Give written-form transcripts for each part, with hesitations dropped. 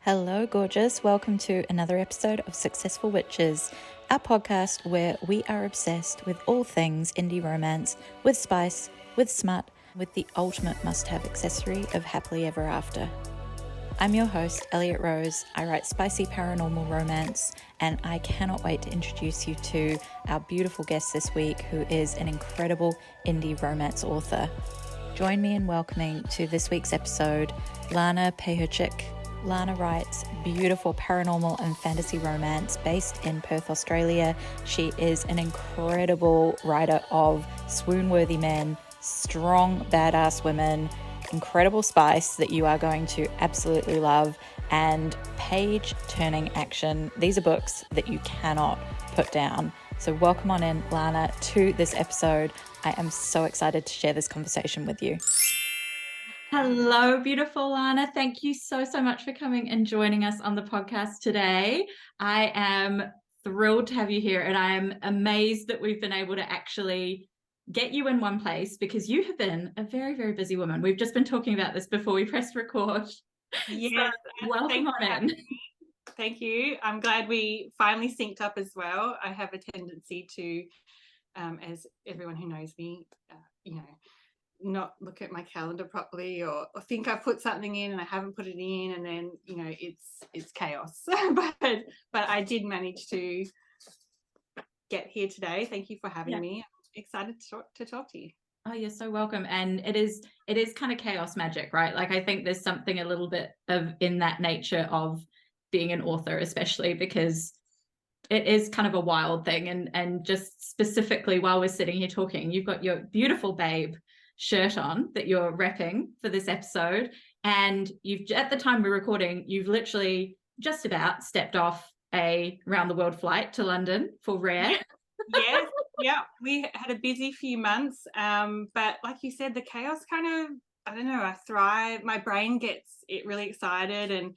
Hello, gorgeous. Welcome to another episode of Successful Witches, our podcast where we are obsessed with all things indie romance, with spice, with smut, with the ultimate must-have accessory of happily ever after. I'm your host, Elliot Rose. I write spicy paranormal romance, and I cannot wait to introduce you to our beautiful guest this week, who is an incredible indie romance author. Join me in welcoming to this week's episode, Lana Pecherczyk. Lana writes beautiful paranormal and fantasy romance based in Perth, Australia. She is an incredible writer of swoon-worthy men, strong, badass women, incredible spice that you are going to absolutely love, and page-turning action. These are books that you cannot put down. So welcome on in, Lana, to this episode. I am so excited to share this conversation with you. Hello, beautiful Lana. Thank you so much for coming and joining us on the podcast today. I am thrilled to have you here, and I am amazed that we've been able to actually get you in one place because you have been a very, very busy woman. We've just been talking about this before we pressed record. Yes, so welcome on in. Thank you. I'm glad we finally synced up as well. I have a tendency to, as everyone who knows me, not look at my calendar properly or think I've put something in and I haven't put it in, and then it's chaos. but I did manage to get here today. Thank you for having me. I'm excited to talk to you. Oh, you're so welcome. And it is kind of chaos magic, right? Like, I think there's something a little bit of in that nature of being an author, especially because it is kind of a wild thing. And just specifically while we're sitting here talking, you've got your beautiful babe shirt on that you're repping for this episode. And at the time we're recording, you've literally just about stepped off a round the world flight to London for Rare. Yes. Yeah, we had a busy few months, but like you said, the chaos kind of, I don't know, I thrive. My brain gets it really excited,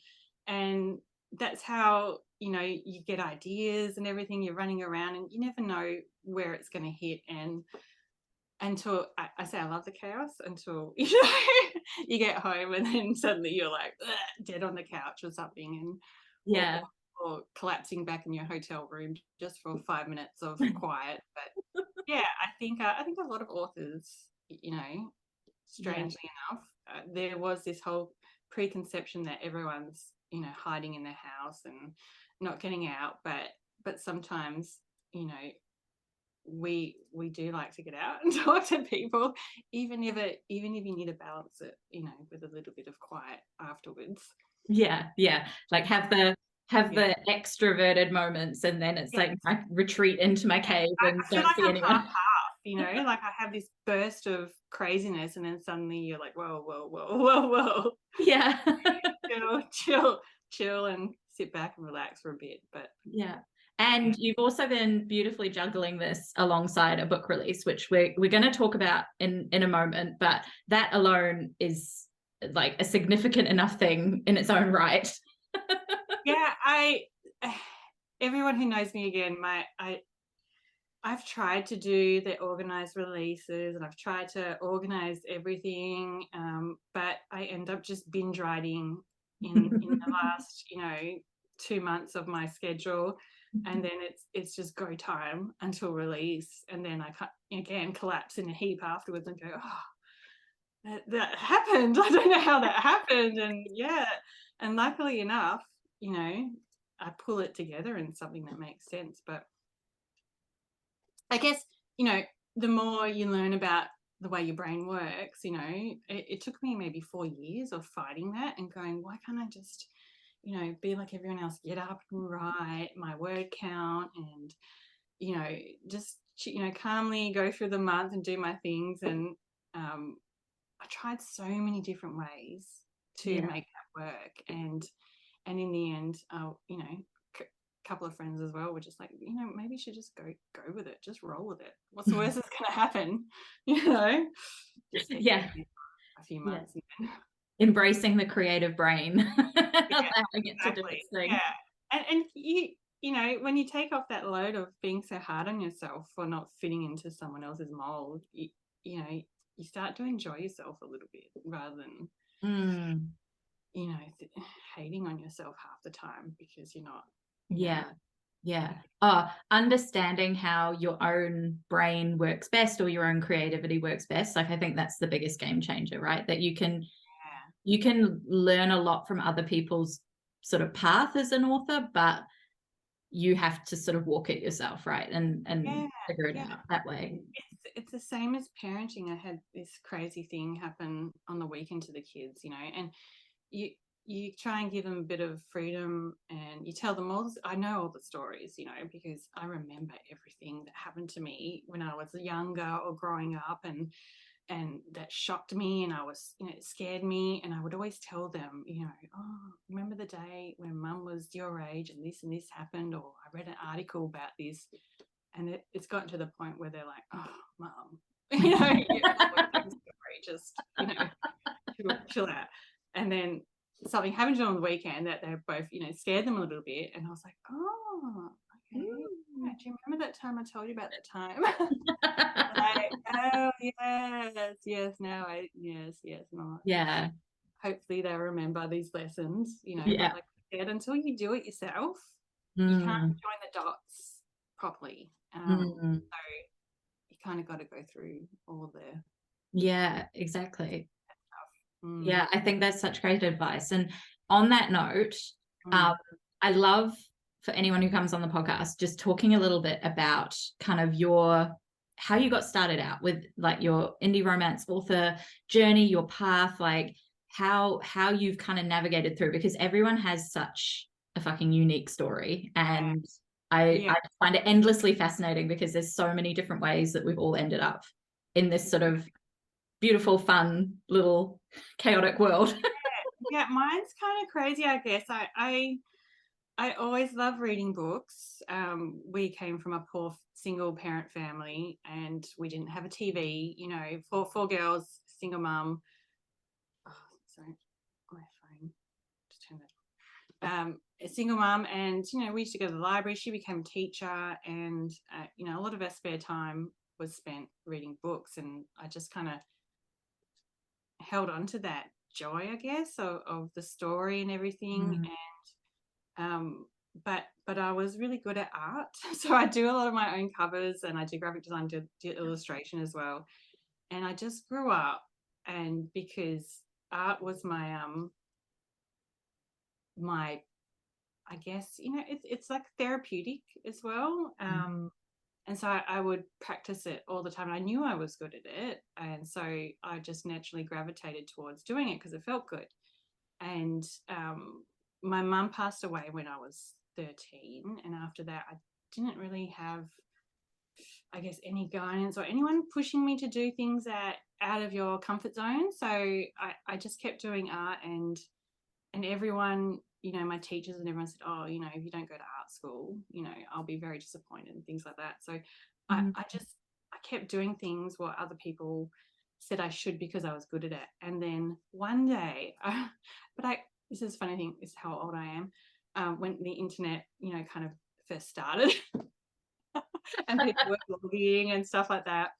and that's how you get ideas and everything. You're running around and you never know where it's going to hit, and until I say I love the chaos until you get home and then suddenly you're like dead on the couch or something, and or collapsing back in your hotel room just for 5 minutes of quiet. But yeah, I think a lot of authors, strangely enough, there was this whole preconception that everyone's hiding in their house and not getting out, but sometimes we do like to get out and talk to people, even if you need to balance it with a little bit of quiet afterwards. Like have the extroverted moments, and then it's like I retreat into my cave and I don't see anyone. Half, like I have this burst of craziness, and then suddenly you're like, whoa. Yeah. chill and sit back and relax for a bit. But and you've also been beautifully juggling this alongside a book release, which we're going to talk about in a moment, but that alone is like a significant enough thing in its own right. Everyone who knows me, again, I've tried to do the organized releases, and I've tried to organize everything, but I end up just binge writing in the last 2 months of my schedule, and then it's just go time until release, and then I again collapse in a heap afterwards and go, oh, that happened. I don't know how that happened. And luckily enough, I pull it together in something that makes sense. But I guess, the more you learn about the way your brain works, it took me maybe 4 years of fighting that and going, why can't I just, be like everyone else, get up and write my word count and, just, calmly go through the month and do my things. And I tried so many different ways to make that work. And in the end, couple of friends as well were just like, maybe you should just go with it, just roll with it. What's the worst that's going to happen? Just a few months. And embracing the creative brain. Allowing it to do its thing. And you when you take off that load of being so hard on yourself for not fitting into someone else's mold, you start to enjoy yourself a little bit rather than you know, hating on yourself half the time because you're not. Yeah. Oh, understanding how your own brain works best or your own creativity works best. Like, I think that's the biggest game changer, right? That you can learn a lot from other people's sort of path as an author, but you have to sort of walk it yourself, right? And figure it out that way. It's the same as parenting. I had this crazy thing happen on the weekend to the kids, you know, and you try and give them a bit of freedom, and you tell them I know all the stories, you know, because I remember everything that happened to me when I was younger or growing up, and that shocked me, and I was, you know, it scared me, and I would always tell them, you know, oh, remember the day when mum was your age and this happened, or I read an article about this, and it's gotten to the point where they're like, oh, mum, you know, just, you know, chill out. And then something happened to them on the weekend that they both, you know, scared them a little bit, and I was like, oh, okay. Yeah, do you remember that time I told you about that time? Like, oh yes, now yes. And Yeah. hopefully they remember these lessons, you know. Yeah. But like I said, until you do it yourself, you can't join the dots properly. So you kind of got to go through all the Exactly. stuff. Yeah, I think that's such great advice. And on that note, I love, for anyone who comes on the podcast, just talking a little bit about kind of how you got started out with like your indie romance author journey, your path, like how you've kind of navigated through, because everyone has such a fucking unique story. And I find it endlessly fascinating because there's so many different ways that we've all ended up in this sort of beautiful, fun, little chaotic world. Yeah, mine's kind of crazy, I guess. I always love reading books. We came from a poor single parent family, and we didn't have a TV, you know, four girls, single mum. Oh, sorry, my phone. Just turn that. A single mum, and you know, we used to go to the library. She became a teacher, and you know, a lot of our spare time was spent reading books, and I just kind of held on to that joy, I guess, of the story and everything. And but I was really good at art, so I do a lot of my own covers, and I do graphic design, do illustration as well. And I just grew up, and because art was my I guess, you know, it's like therapeutic as well. And so I would practice it all the time. I knew I was good at it, and so I just naturally gravitated towards doing it because it felt good. And my mum passed away when I was 13, and after that I didn't really have, I guess, any guidance or anyone pushing me to do things that out of your comfort zone. So I just kept doing art, and everyone, you know, my teachers and everyone said, oh, you know, if you don't go to art school, you know, I'll be very disappointed and things like that. So I kept doing things what other people said I should because I was good at it. And then one day, this is a funny thing, this is how old I am, when the internet, you know, kind of first started and people were blogging and stuff like that.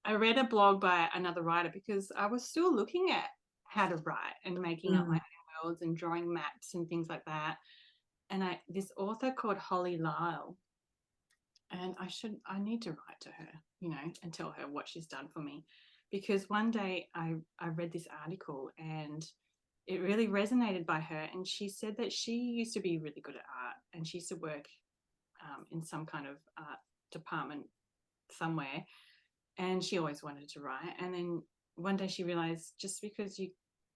I read a blog by another writer because I was still looking at how to write and making up my own worlds and drawing maps and things like that. And this author called Holly Lyle, and I need to write to her, you know, and tell her what she's done for me, because one day I read this article and it really resonated by her. And she said that she used to be really good at art, and she used to work in some kind of art department somewhere, and she always wanted to write. And then one day she realized just because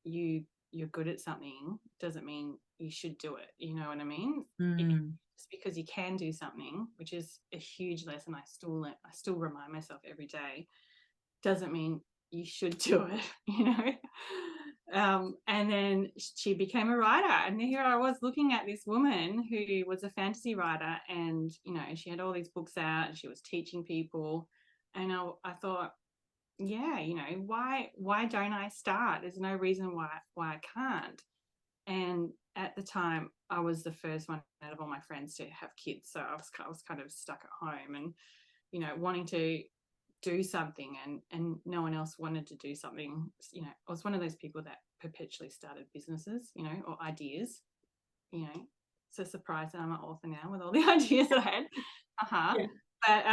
you're good at something doesn't mean you should do it. You know what I mean? Just because you can do something, which is a huge lesson I still remind myself every day, doesn't mean you should do it, you know. And then she became a writer, and here I was looking at this woman who was a fantasy writer, and you know, she had all these books out and she was teaching people. And I thought, yeah, you know, why don't I start? There's no reason why I can't. And at the time, I was the first one out of all my friends to have kids, so I was kind of stuck at home, and you know, wanting to do something, and no one else wanted to do something. You know, I was one of those people that perpetually started businesses, you know, or ideas, you know. It's a surprise that I'm an author now with all the ideas that I had. Yeah. But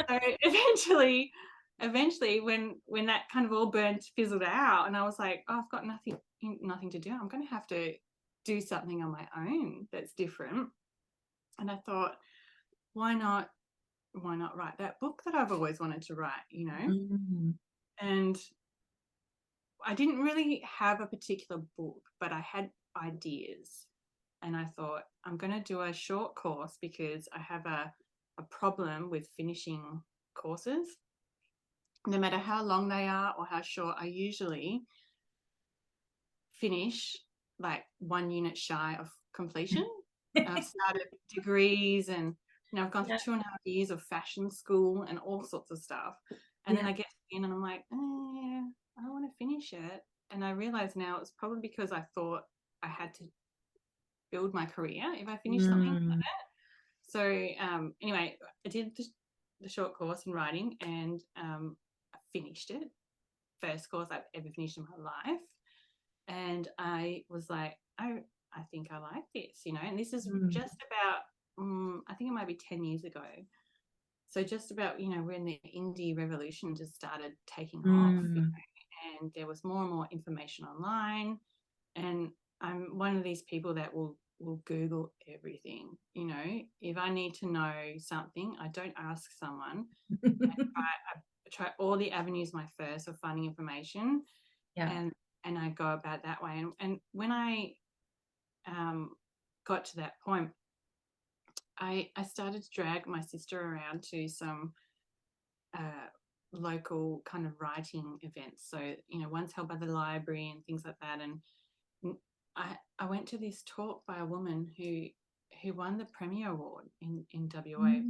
so eventually when that kind of all fizzled out, and I was like, oh, I've got nothing to do. I'm going to have to do something on my own that's different. And I thought, why not write that book that I've always wanted to write, you know? And I didn't really have a particular book, but I had ideas. And I thought, I'm going to do a short course because I have a problem with finishing courses. No matter how long they are or how short, I usually finish like 1 unit shy of completion. I've started degrees, and I've gone through 2.5 years of fashion school and all sorts of stuff. And then I get to the end and I'm like, I don't want to finish it. And I realize now it's probably because I thought I had to build my career if I finished something like that. So anyway, I did the short course in writing, and I finished it. First course I've ever finished in my life. And I was like, I think I like this, you know. And this is just about, I think it might be 10 years ago. So just about, you know, when the indie revolution just started taking off, you know, and there was more and more information online. And I'm one of these people that will Google everything, you know. If I need to know something, I don't ask someone. I try all the avenues my first of finding information, and I go about that way. And when I got to that point, I started to drag my sister around to some local kind of writing events. So, you know, one's held by the library and things like that. And I went to this talk by a woman who won the Premier Award in WA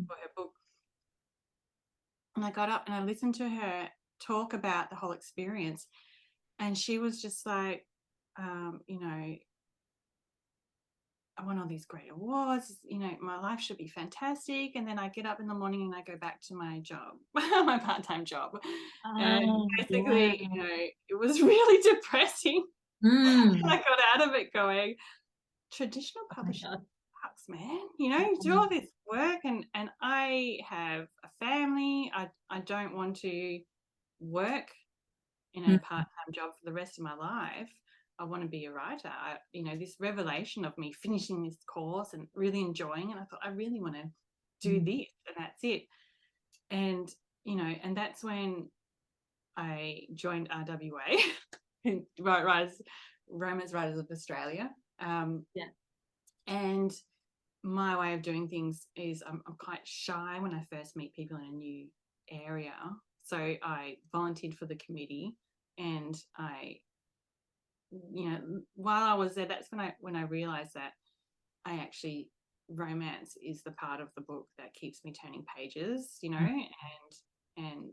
for her book. And I got up and I listened to her talk about the whole experience. And she was just like, you know, I won all these great awards, you know, my life should be fantastic. And then I get up in the morning and I go back to my job, my part-time job. And basically, you know, it was really depressing. And I got out of it going, traditional publishing sucks, man. You know, you do all this work, and I have a family. I don't want to work in a part-time job for the rest of my life. I want to be a writer. You know, this revelation of me finishing this course and really enjoying it, I thought I really want to do this, and that's it. And, you know, and that's when I joined RWA, Romance Writers of Australia. And my way of doing things is I'm quite shy when I first meet people in a new area. So I volunteered for the committee, and I, you know, while I was there, that's when I realized that romance is the part of the book that keeps me turning pages, you know, and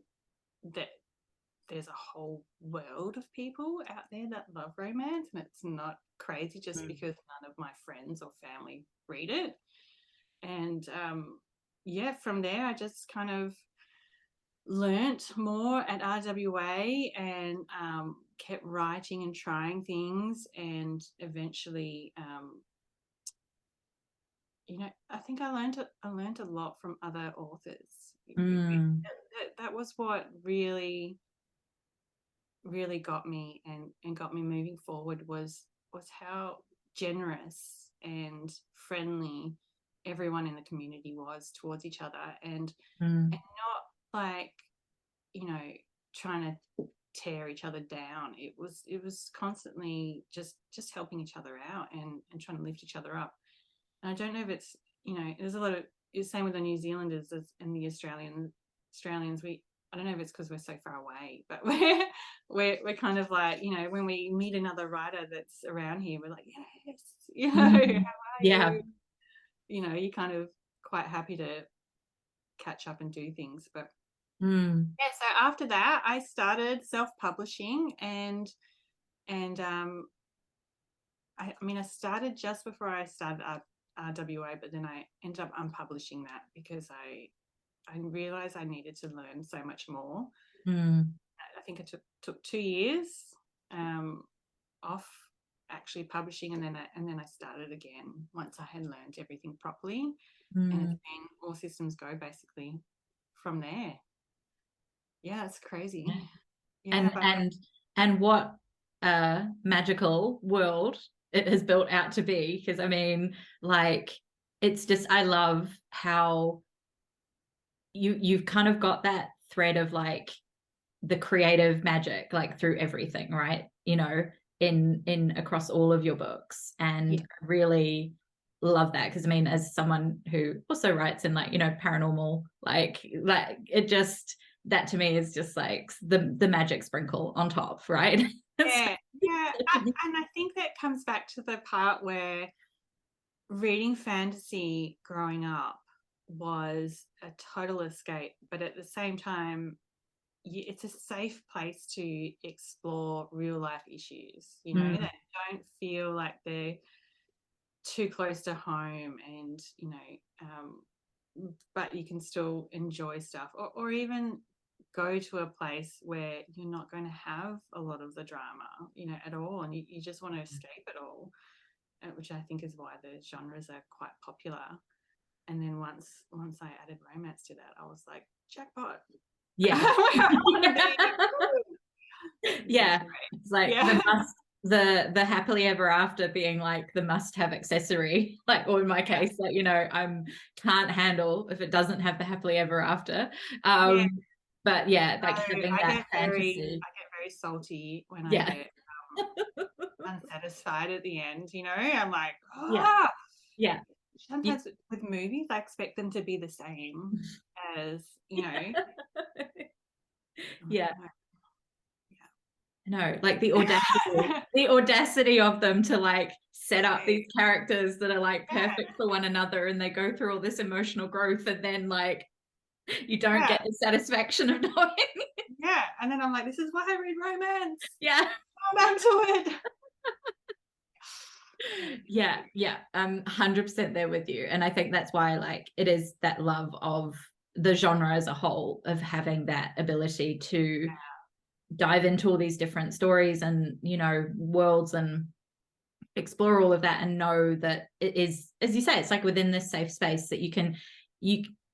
that there's a whole world of people out there that love romance, and it's not crazy just because none of my friends or family read it. And from there I just kind of learnt more at RWA and kept writing and trying things, and eventually you know, I think I learned a lot from other authors. That was what really got me and got me moving forward was how generous and friendly everyone in the community was towards each other, and not like, you know, trying to tear each other down. It was constantly just helping each other out and trying to lift each other up. And I don't know if it's, you know, there's a lot of, it's same with the New Zealanders and the Australians. I don't know if it's because we're so far away, but we're kind of like, you know, when we meet another writer that's around here, we're like, yes, you know, how are you? You know, you're kind of quite happy to catch up and do things. But so after that, I started self-publishing, and I mean, I started just before I started RWA, but then I ended up unpublishing that because I realized I needed to learn so much more. I think it took 2 years off actually publishing, and then I started again once I had learned everything properly, and it's been all systems go basically from there. Yeah, it's crazy. Yeah, and what a magical world it has built out to be, because I mean, like, it's just, I love how you've kind of got that thread of like the creative magic like through everything, right? You know, in across all of your books, and really love that, because I mean, as someone who also writes in like, you know, paranormal, like it just, that to me is just like the magic sprinkle on top, right? Yeah, yeah. And I think that comes back to the part where reading fantasy growing up was a total escape, but at the same time, it's a safe place to explore real life issues, you know, that don't feel like they're too close to home, and, you know, but you can still enjoy stuff, or even go to a place where you're not going to have a lot of the drama, you know, at all, and you just want to escape it all, which I think is why the genres are quite popular. And then once I added romance to that, I was like, jackpot. Yeah. Yeah. It's like the happily ever after being like the must-have accessory, like, or in my case, like, you know, can't handle if it doesn't have the happily ever after. But yeah, like having that fantasy. I get very salty when I get unsatisfied at the end, you know. I'm like, yeah. Sometimes with movies, I expect them to be the same as, you know. Yeah. No, like the audacity of them to like set up these characters that are like perfect for one another, and they go through all this emotional growth, and then like you don't get the satisfaction of knowing. Yeah, and then I'm like, this is why I read romance. Yeah. Come back to it. Yeah, I'm 100% there with you, and I think that's why, like, it is that love of the genre as a whole, of having that ability to dive into all these different stories and, you know, worlds, and explore all of that, and know that it is, as you say, it's like within this safe space that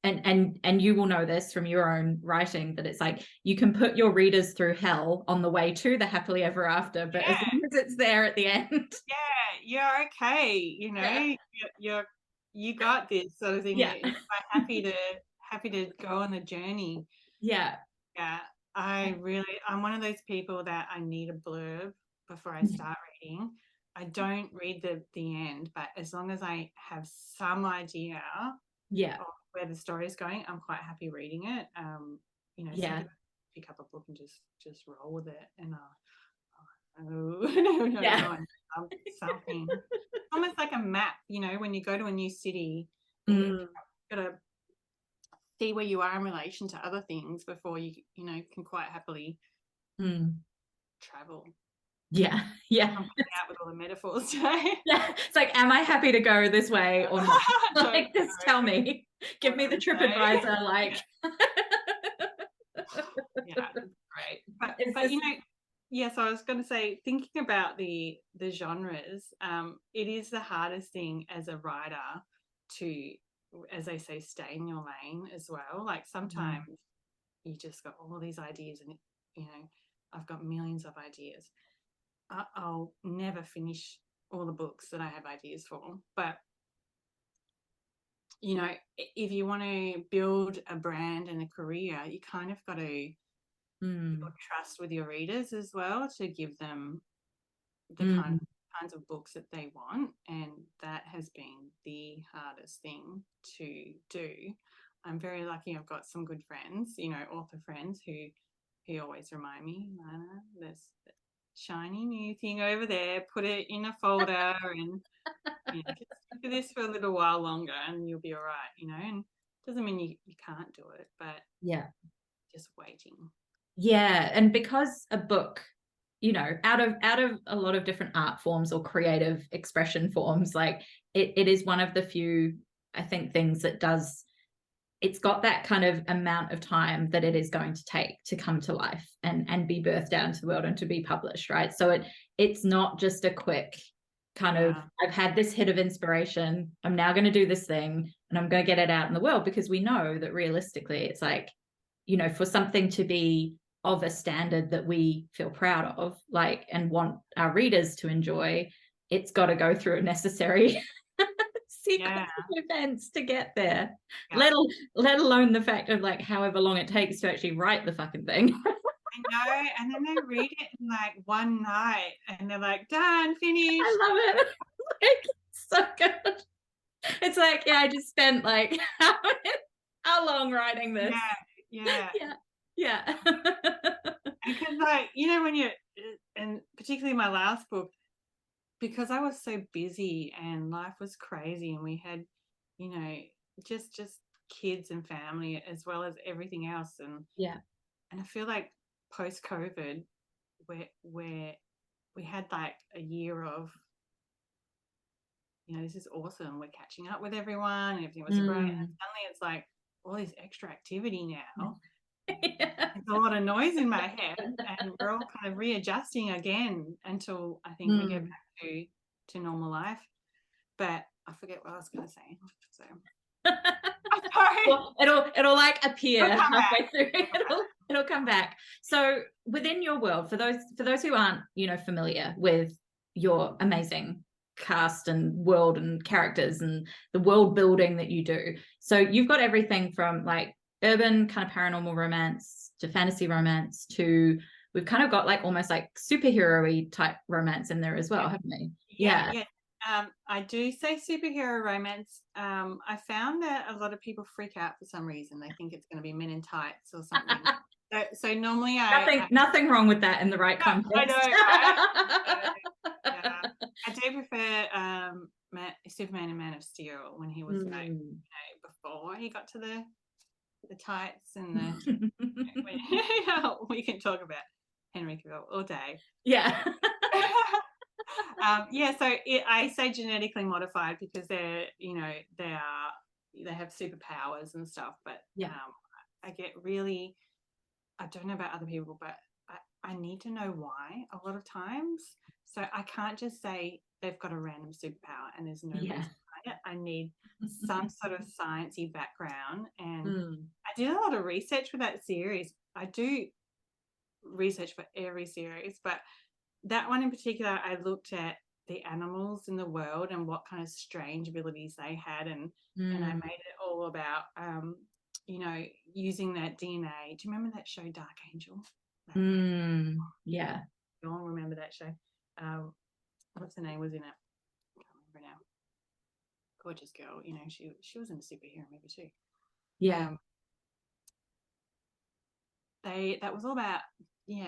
and you will know this from your own writing, that it's like you can put your readers through hell on the way to the happily ever after, but as long as it's there at the end, you're okay, you know. You got this sort of thing. You're quite happy to go on the journey. I'm one of those people that I need a blurb before I start reading. I don't read the end, but as long as I have some idea of where the story is going, I'm quite happy reading it. You know, pick up a book and just roll with it, and something. Almost like a map, you know, when you go to a new city, you've got to see where you are in relation to other things before you know, can quite happily travel. I'm out with all the metaphors today. It's like, am I happy to go this way or not? Like, just tell me, give me the TripAdvisor, like. Great. But you know, so I was going to say, thinking about the genres, it is the hardest thing as a writer to, as they say, stay in your lane as well. Like, sometimes you just got all these ideas, and, you know, I've got millions of ideas. I'll never finish all the books that I have ideas for. But, you know, if you want to build a brand and a career, you kind of got to build trust with your readers as well, to give them the kinds of books that they want. And that has been the hardest thing to do. I'm very lucky I've got some good friends, you know, author friends who always remind me, Lana, there's shiny new thing over there, put it in a folder, and, you know, just do this for a little while longer and you'll be all right, you know. And it doesn't mean you can't do it, but just waiting. And because a book, you know, out of a lot of different art forms or creative expression forms, like it is one of the few, I think, things that does it's got that kind of amount of time that it is going to take to come to life and be birthed out into the world and to be published, right? So it's not just a quick kind of, I've had this hit of inspiration, I'm now going to do this thing and I'm going to get it out in the world, because we know that realistically it's like, you know, for something to be of a standard that we feel proud of, like, and want our readers to enjoy, it's got to go through a necessary sequence of events to get there. Let alone the fact of like however long it takes to actually write the fucking thing. I know, and then they read it in like one night and they're like, done, finished. I love it. Like, so good. It's like, yeah, I just spent like how long writing this? Yeah. Because like, you know, when and particularly my last book, because I was so busy and life was crazy and we had, you know, just kids and family as well as everything else. And I feel like post-COVID, where we had like a year of, you know, this is awesome, we're catching up with everyone and everything was great, and suddenly it's like all this extra activity now. There's a lot of noise in my head and we're all kind of readjusting again until I think we get back to normal life. But I forget what I was going to say, so well, it'll like appear halfway through. It'll come back. So within your world, for those who aren't, you know, familiar with your amazing cast and world and characters and the world building that you do, so you've got everything from like urban kind of paranormal romance to fantasy romance to, we've kind of got like almost like superhero-y type romance in there as well, haven't we? Yeah. I do say superhero romance. I found that a lot of people freak out for some reason. They think it's going to be men in tights or something. So normally nothing wrong with that in the right context. I know. Right? I do prefer Superman and Man of Steel when he was like, you know, before he got to the tights and the we can talk about Henry Cavill all day. So I say genetically modified because they're, you know, they have superpowers and stuff, but I get really, I don't know about other people, but I need to know why a lot of times. So I can't just say they've got a random superpower and there's no reason behind it. I need some sort of sciencey background, and I did a lot of research for that series. I do research for every series, but that one in particular, I looked at the animals in the world and what kind of strange abilities they had, and I made it all about you know, using that DNA. Do you remember that show Dark Angel? Yeah. You all remember that show? What's her name was in it? I can't remember now. Gorgeous girl, you know, she was in a superhero movie too. That was all about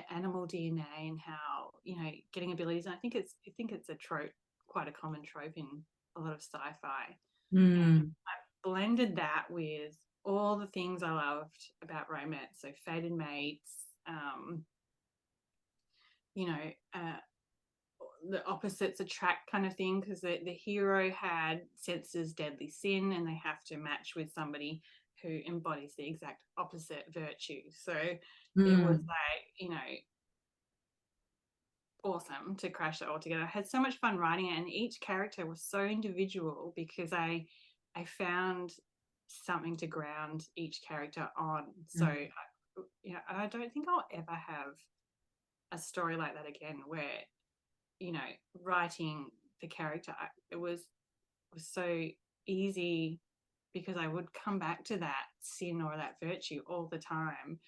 animal DNA and how, you know, getting abilities. And I think it's a trope, quite a common trope in a lot of sci-fi. And I blended that with all the things I loved about romance. So fated mates, you know, the opposites attract kind of thing, because the hero senses deadly sin and they have to match with somebody who embodies the exact opposite virtue. So it was like, you know, awesome to crash it all together. I had so much fun writing it, and each character was so individual because I found something to ground each character on. So I don't think I'll ever have a story like that again, where, you know, writing the character, it was so easy because I would come back to that sin or that virtue all the time.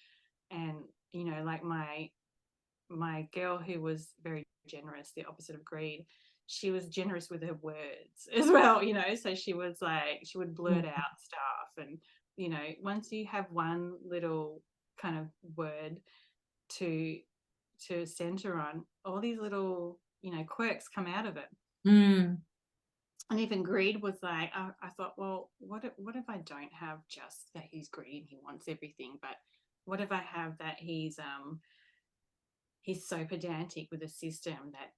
And, you know, like my girl who was very generous, the opposite of greed, she was generous with her words as well, you know, so she was like, she would blurt out stuff. And, you know, once you have one little kind of word to center on, all these little, you know, quirks come out of it. And even greed was like, I thought, well, what if I don't have just that he's greedy and he wants everything, but what if I have that he's so pedantic with a system that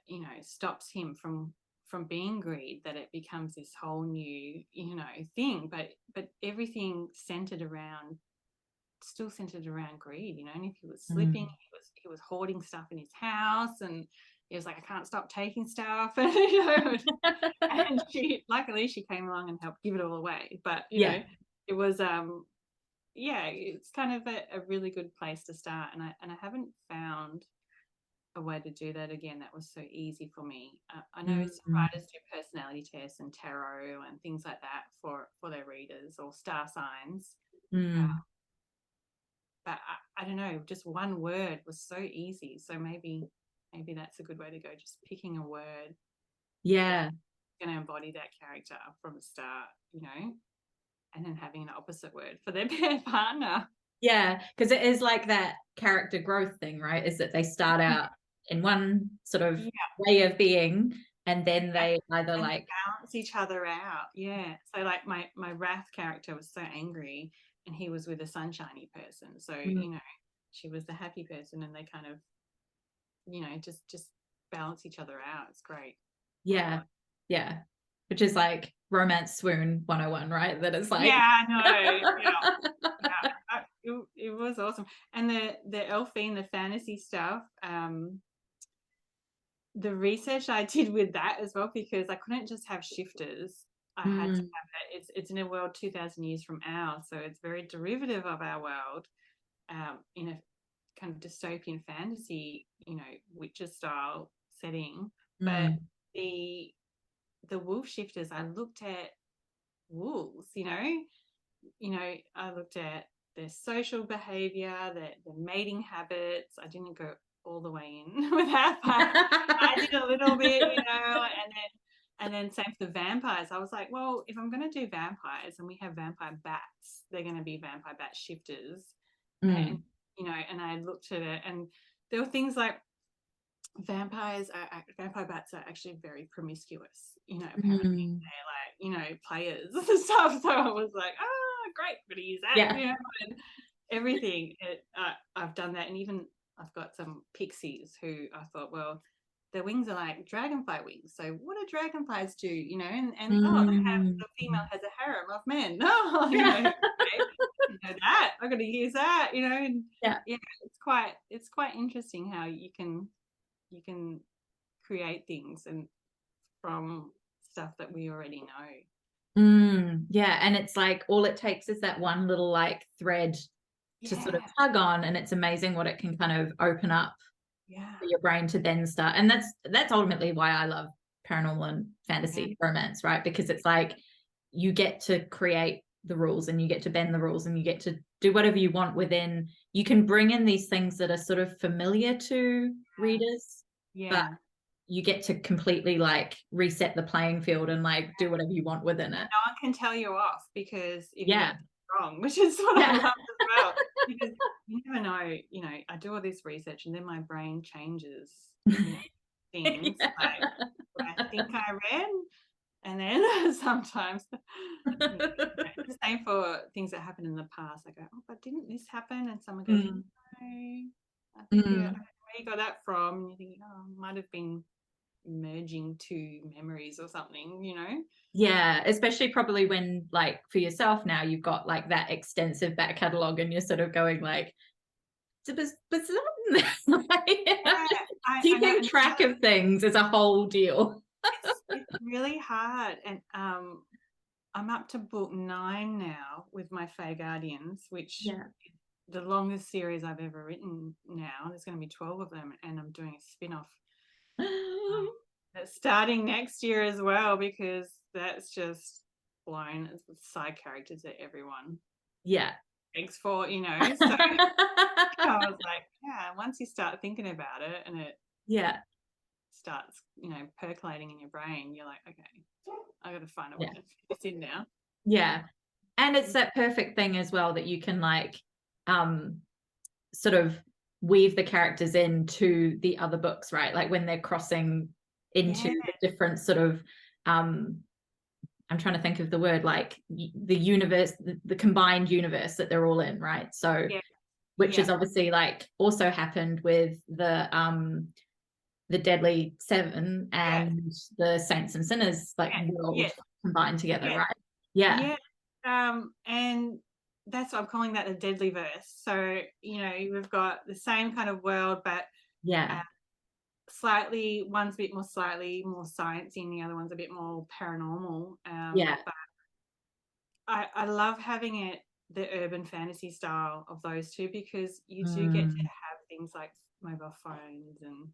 you know, stops him from from being greed that it becomes this whole new, you know, thing, but everything still centered around greed, you know. And if he was slipping, he was hoarding stuff in his house, and he was like, I can't stop taking stuff. And, you know, and luckily she came along and helped give it all away. But, you know, it was, it's kind of a really good place to start. And I haven't found a way to do that again that was so easy for me. I know some writers do personality tests and tarot and things like that for their readers, or star signs. But I don't know, just one word was so easy. So maybe that's a good way to go, just picking a word. Yeah. Going to embody that character from the start, you know, and then having an opposite word for their partner. Yeah, because it is like that character growth thing, right? Is that they start out in one sort of way of being, and then they either like balance each other out. Yeah. So like my wrath character was so angry, and he was with a sunshiny person. So, you know, she was the happy person, and they kind of, you know, just balance each other out. It's great. Yeah. Which is like romance swoon 101, right? That is like I know. It was awesome. And the Elfine, the fantasy stuff, the research I did with that as well, because I couldn't just have shifters. I had to have that. It's in a world 2,000 years from ours, so it's very derivative of our world, in a kind of dystopian fantasy, you know, Witcher style setting. But the wolf shifters, I looked at wolves, you know, I looked at their social behavior, their mating habits. I didn't go all the way in with that, but I did a little bit, you know, and then same for the vampires. I was like, well, if I'm going to do vampires and we have vampire bats, they're going to be vampire bat shifters. And, you know, and I looked at it, and there were things like vampire bats are actually very promiscuous, you know, apparently they're like, you know, players and stuff. So I was like, great, I'm gonna use that. You know, and everything. I've done that, and even I've got some pixies who I thought, well, their wings are like dragonfly wings, so what do dragonflies do, you know? And the female has a harem of men. You know, okay, you know that I'm gonna use that, you know. And it's quite interesting how you can create things and from stuff that we already know. And it's like all it takes is that one little like thread to sort of tug on, and it's amazing what it can kind of open up for your brain to then start. And that's ultimately why I love paranormal and fantasy romance, right? Because it's like you get to create the rules, and you get to bend the rules, and you get to do whatever you want within. You can bring in these things that are sort of familiar to readers, but you get to completely like reset the playing field and like do whatever you want within it. No one can tell you off, because if you get it wrong, which is what I love as well, because you never know, you know, I do all this research and then my brain changes, you know, things like I think I read, and then sometimes the same for things that happened in the past. I go, oh, but didn't this happen? And someone goes, no, I think where you got that from? And you think, oh, might have been merging two memories or something, you know. Especially probably when like for yourself now you've got like that extensive back catalogue, and you're sort of going like keeping track of things is a whole deal. It's really hard. And I'm up to book 9 now with my Fae Guardians, which is the longest series I've ever written now. There's going to be 12 of them, and I'm doing a spin-off that's starting next year as well, because that's just blown. It's with side characters that everyone thanks for, you know. So I was like, once you start thinking about it and it starts, you know, percolating in your brain, you're like, okay, I got to find a way to fit this in now. And it's that perfect thing as well that you can like sort of weave the characters into the other books, right? Like when they're crossing into the different sort of I'm trying to think of the word, like the universe, the combined universe that they're all in, right? So which is obviously like also happened with the the Deadly Seven and the Saints and Sinners world combined together, right? Yeah. And that's what I'm calling that the Deadly Verse. So, we've got the same kind of world, but one's a bit more slightly more sciencey and the other one's a bit more paranormal. But I love having it the urban fantasy style of those two, because you do get to have things like mobile phones and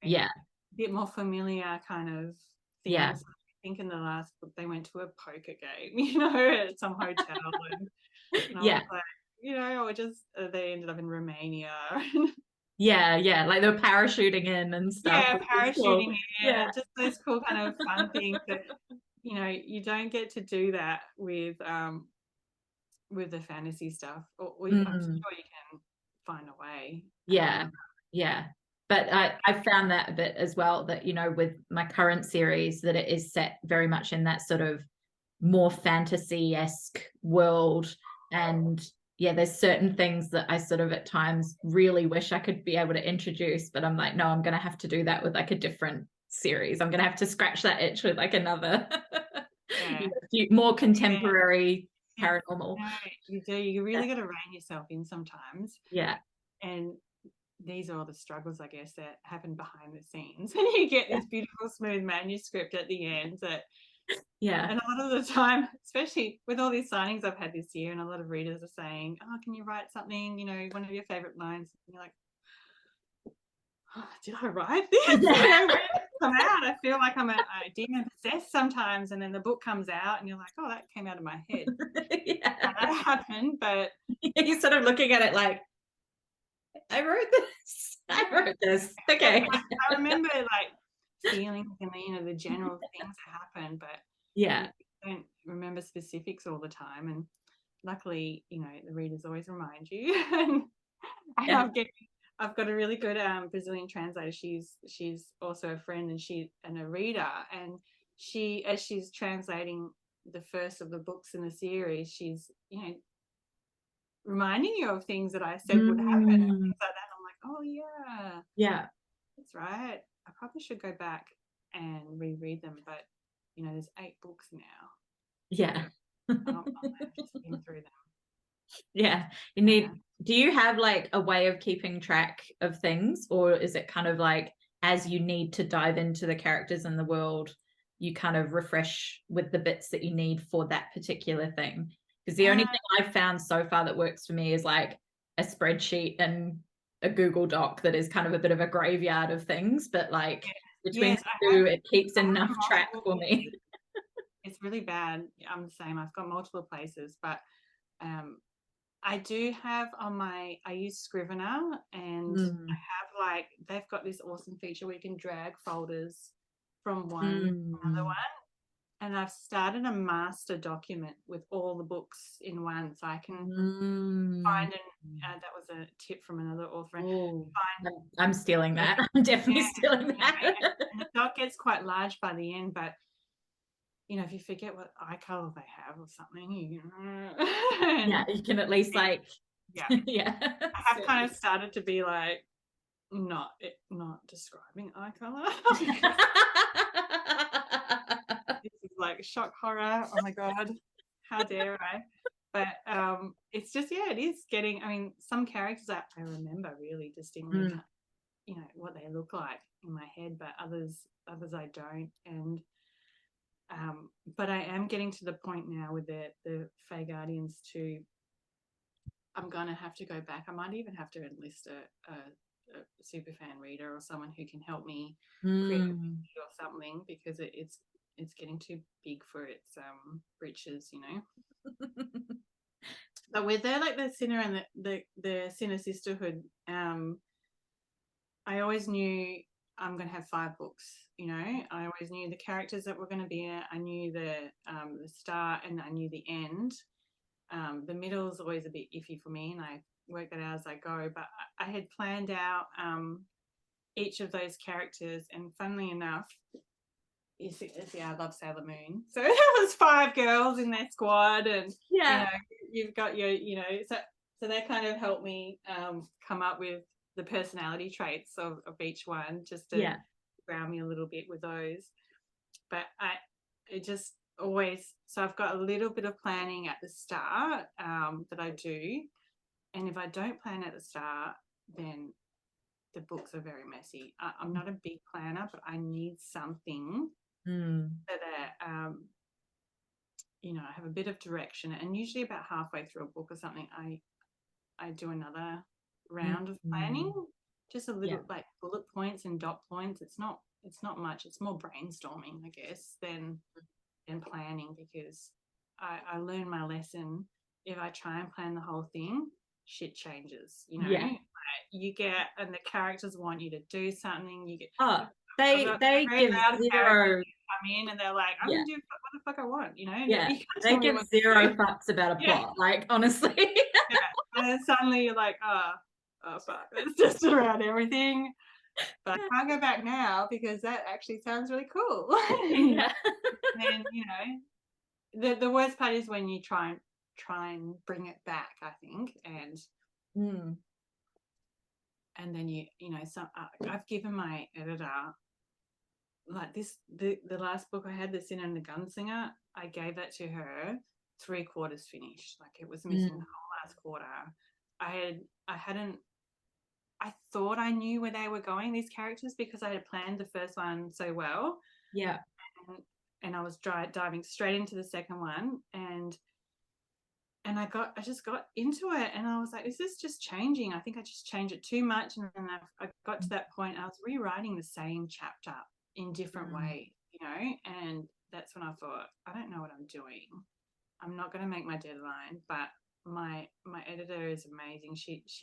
a bit more familiar kind of things. I think in the last book they went to a poker game, at some hotel, and I was like, or just they ended up in Romania. Like they were parachuting in and stuff. Parachuting in, just those cool kind of fun things that you don't get to do that with the fantasy stuff, or I'm sure you can find a way. But I found that a bit as well, that with my current series, that it is set very much in that sort of more fantasy-esque world, and there's certain things that I sort of at times really wish I could be able to introduce, but I'm like, no, I'm gonna have to do that with like a different series. I'm gonna have to scratch that itch with like another more contemporary paranormal. No, you do. You really got to rein yourself in sometimes. And these are all the struggles, I guess, that happen behind the scenes, and you get this beautiful smooth manuscript at the end that and a lot of the time, especially with all these signings I've had this year, and a lot of readers are saying, oh, can you write something, one of your favorite lines, and you're like, oh, did I write this? Where did it come out? I feel like I'm a demon possessed sometimes, and then the book comes out and you're like, oh, that came out of my head. That happened, but you're sort of looking at it like, I wrote this. Okay. I remember like feelings and the general things that happen, but I don't remember specifics all the time. And luckily, the readers always remind you. And I've got a really good Brazilian translator. She's also a friend and a reader, and as she's translating the first of the books in the series, she's reminding you of things that I said would happen and things like that. I'm like, oh yeah, that's right. I probably should go back and reread them, but there's 8 books now. I'm just been through them. You need. Do you have like a way of keeping track of things, or is it kind of like as you need to dive into the characters in the world, you kind of refresh with the bits that you need for that particular thing? Because the only thing I've found so far that works for me is like a spreadsheet and a Google Doc that is kind of a bit of a graveyard of things, but like between the two, it keeps enough track for me. It's really bad. I'm the same. I've got multiple places, but I do have I use Scrivener, and I have they've got this awesome feature where you can drag folders from one to another one. And I've started a master document with all the books in one, so I can find that was a tip from another author. I'm stealing that. I'm definitely stealing that. And the doc gets quite large by the end, but if you forget what eye color they have or something, you can at least I have kind of started to be like not describing eye color. This is like shock horror. Oh my god, how dare I? But it's just it is getting. I mean, some characters I remember really distinctly, what they look like in my head, but others I don't. And but I am getting to the point now with the Fae Guardians too. I'm gonna have to go back. I might even have to enlist a super fan reader or someone who can help me create a wiki or something, because it's getting too big for its britches, But with the Sinner and the Sinner Sisterhood, I always knew I'm going to have 5 books. I always knew the characters that were going to be in it. I knew the start, and I knew the end. The middle is always a bit iffy for me, and I work that out as I go. But I had planned out each of those characters, and funnily enough, you see, I love Sailor Moon, so there was 5 girls in their squad, and you've got your, so they kind of helped me come up with the personality traits of each one, just to ground me a little bit with those. But it just always, so I've got a little bit of planning at the start that I do, and if I don't plan at the start, then the books are very messy. I'm not a big planner, but I need something so that you know, I have a bit of direction, and usually about halfway through a book or something, I do another round of planning, just a little like bullet points and dot points. It's not much. It's more brainstorming, I guess, than planning, because I learned my lesson. If I try and plan the whole thing, shit changes, you know. Like, you get, and the characters want you to do something. You get they give zero. Come in and they're like, I'm gonna do what the fuck I want, you know. They give zero fucks about a plot, like, honestly. And then suddenly you're like, oh fuck, it's just around everything. But I can't go back now because that actually sounds really cool. And then, you know, the worst part is when you try and bring it back, I think, and then you know, so I've given my editor, like the last book I had, the Sinner and the Gunslinger, I gave that to her 3/4 finished. Like, it was missing the whole last quarter. I thought I knew where they were going, these characters, because I had planned the first one so well. And I was diving straight into the second one, and I just got into it, and I was like, this is just changing. I think I just changed it too much, and then I got to that point, I was rewriting the same chapter in different ways, you know, and that's when I thought, I don't know what I'm doing. I'm not going to make my deadline, but my editor is amazing. She's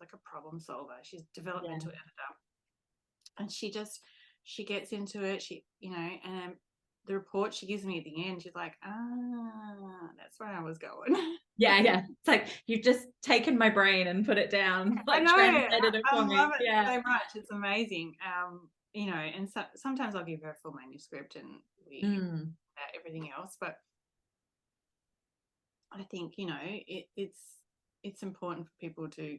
like a problem solver. She's a developmental editor, and she gets into it. She, you know, and the report she gives me at the end, she's like, that's where I was going. It's like, you've just taken my brain and put it down, like, translated it for me. I love it so much. It's amazing. You know, and sometimes I'll give her a full manuscript and everything else, but I think, you know, it's important for people to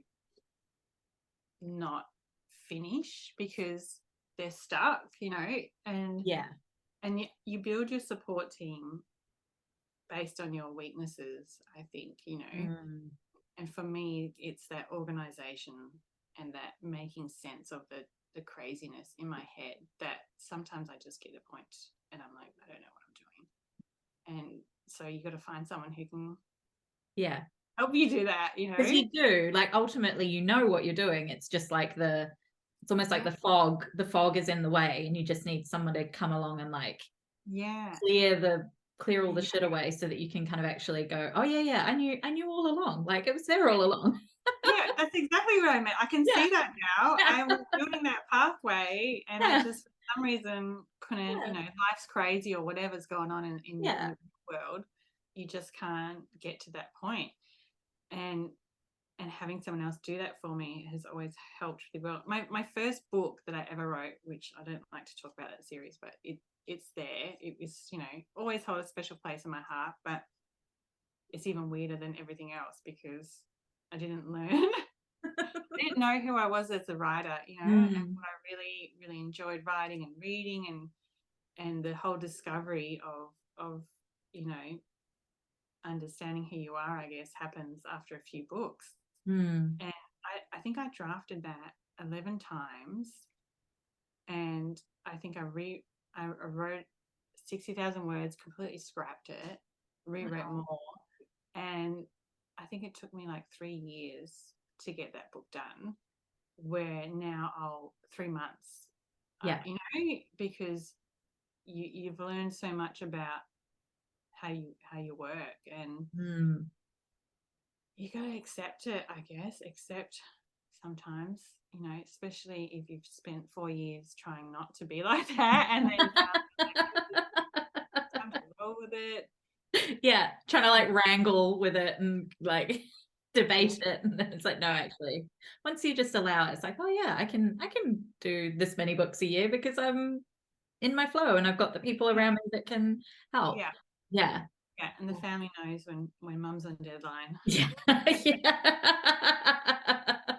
not finish because they're stuck, you know, and you build your support team based on your weaknesses, I think, you know. And for me, it's that organization and that making sense of the craziness in my head that sometimes I just get a point and I'm like, I don't know what I'm doing. And so you got to find someone who can help you do that, you know. Because you do, like, ultimately you know what you're doing. It's just like it's almost like the fog is in the way, and you just need someone to come along and, like, clear all the shit away, so that you can kind of actually go, oh yeah, I knew all along, like, it was there all along. Yeah, that's exactly what I meant. I can see that now. I was building that pathway, and I just, for some reason, couldn't, you know, life's crazy or whatever's going on in the world, you just can't get to that point. And having someone else do that for me has always helped really well. My first book that I ever wrote, which I don't like to talk about that series, but it's there. It was, you know, always hold a special place in my heart, but it's even weirder than everything else because I didn't learn. I didn't know who I was as a writer, you know, and what I really, really enjoyed writing and reading, and the whole discovery of, you know, understanding who you are, I guess, happens after a few books. And I think I drafted that 11 times, and I think I wrote 60,000 words, completely scrapped it, rewrote more, and I think it took me like 3 years to get that book done, where now 3 months, you know, because you've learned so much about how you work, and you got to accept it, I guess. Accept sometimes, you know, especially if you've spent 4 years trying not to be like that, and then time to roll with it. Trying to, like, wrangle with it and, like, debate it, and then it's like, no, actually, once you just allow it, it's like, oh yeah, I can do this many books a year because I'm in my flow and I've got the people around me that can help. Yeah, and the family knows when mum's on deadline.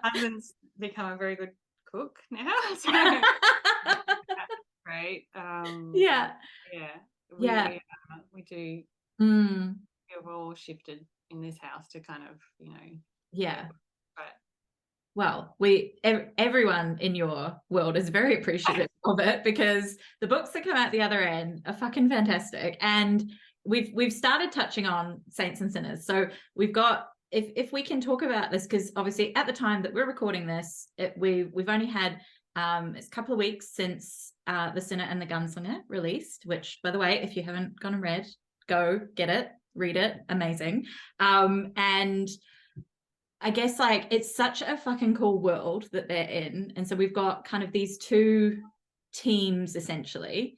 Husbands become a very good cook now. So that's great. Yeah. Yeah, we do. Mm. We've all shifted in this house to kind of, Yeah. But Well, everyone in your world is very appreciative of it, because the books that come out the other end are fucking fantastic. And we've started touching on saints and sinners. So we've got, if we can talk about this, because obviously at the time that we're recording this, we've only had it's a couple of weeks since the Sinner and the Gunslinger released, which, by the way, if you haven't gone and read, go get it, read it, amazing. And I guess, like, it's such a fucking cool world that they're in. And so we've got kind of these two teams, essentially.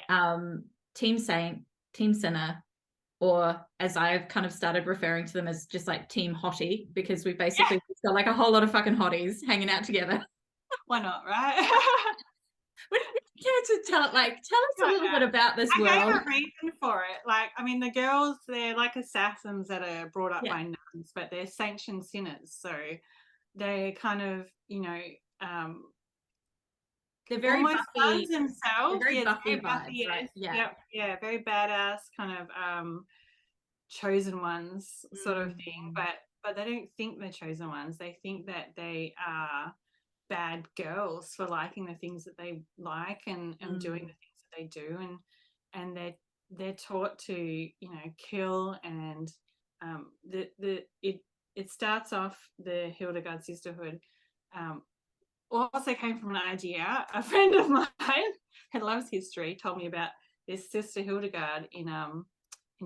Team Saint, Team Sinner, or as I've kind of started referring to them as just like Team Hottie, because we've basically got like a whole lot of fucking hotties hanging out together. Why not, right? Would you care to tell us a little bit about this world? I gave a reason for it. Like, I mean, the girls, they're like assassins that are brought up by nuns, but they're sanctioned sinners. So they're kind of, they're very almost Buffy nuns themselves. Very Buffy very vibes, Buffy, right? Yeah, very badass kind of chosen ones sort of thing. But they don't think they're chosen ones. They think that they are bad girls for liking the things that they like and doing the things that they do, and they're taught to kill. And it starts off, the Hildegard Sisterhood also came from an idea. A friend of mine who loves history told me about this Sister Hildegard in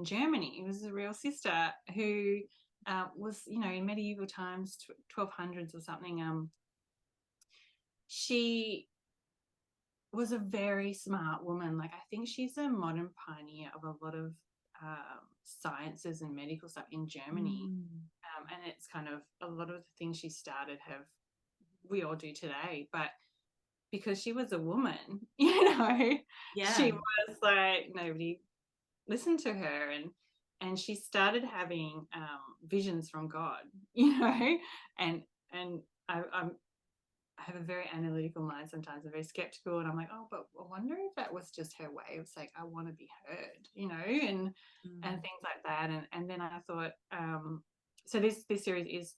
Germany. It was a real sister who was in medieval times, 1200s or something. She was a very smart woman. Like, I think she's a modern pioneer of a lot of sciences and medical stuff in Germany. And it's kind of a lot of the things she started we all do today. But because she was a woman, she was like, nobody listened to her. And she started having visions from God, and I have a very analytical mind sometimes. I'm very skeptical, and I'm like, oh, but I wonder if that was just her way of saying, I want to be heard, and things like that. And then I thought, so this series is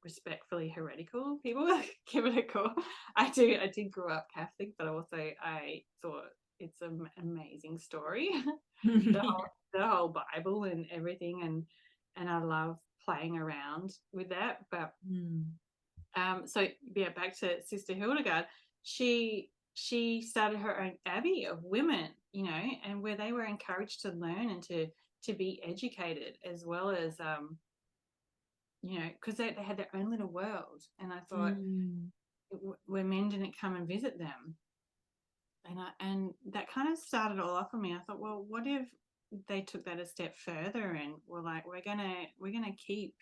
respectfully heretical. People give it a call. I did grow up Catholic, but also I thought it's an amazing story. the whole Bible and everything, and I love playing around with that. But so yeah, back to Sister Hildegard. She started her own abbey of women, and where they were encouraged to learn and to be educated, as well as because they had their own little world. And I thought, where men didn't come and visit them, and that kind of started all off for me. I thought, well, what if they took that a step further and were like, we're gonna keep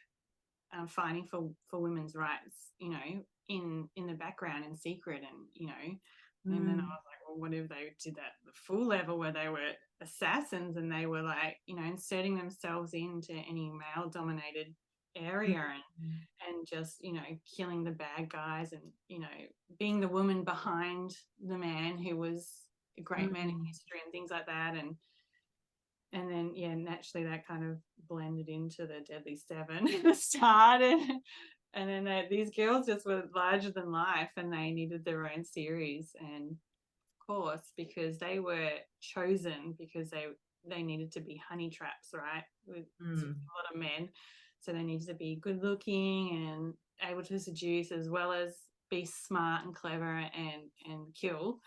fighting for women's rights, in the background, in secret, and and then I was like, well, what if they did that the full level, where they were assassins and they were like, inserting themselves into any male dominated area and just killing the bad guys, and being the woman behind the man who was a great man in history and things like that. And then naturally that kind of blended into the Deadly Seven at the start, and then these girls just were larger than life, and they needed their own series. And of course, because they were chosen, because they needed to be honey traps, right, with a lot of men. So they needed to be good looking and able to seduce, as well as be smart and clever and kill.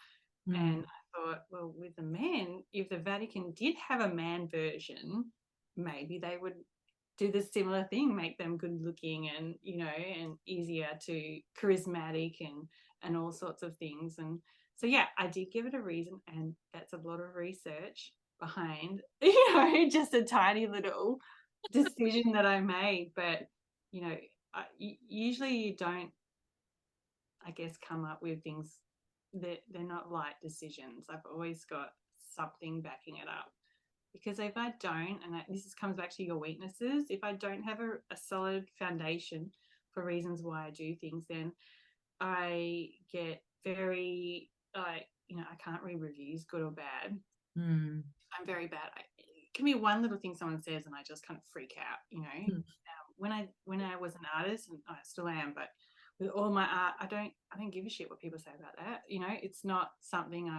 And I thought, well, with the men, if the Vatican did have a man version, maybe they would do the similar thing, make them good looking and and easier to charismatic and all sorts of things. And so I did give it a reason, and that's a lot of research behind just a tiny little decision that I made. But usually you don't, I guess, come up with things that they're not light decisions. I've always got something backing it up, because if I don't, and this comes back to your weaknesses, if I don't have a solid foundation for reasons why I do things, then I get very I can't read reviews, good or bad. Mm. I'm very bad. It can be one little thing someone says and I just kind of freak out, when I was an artist, and I still am, but with all my art, I don't give a shit what people say about that. It's not something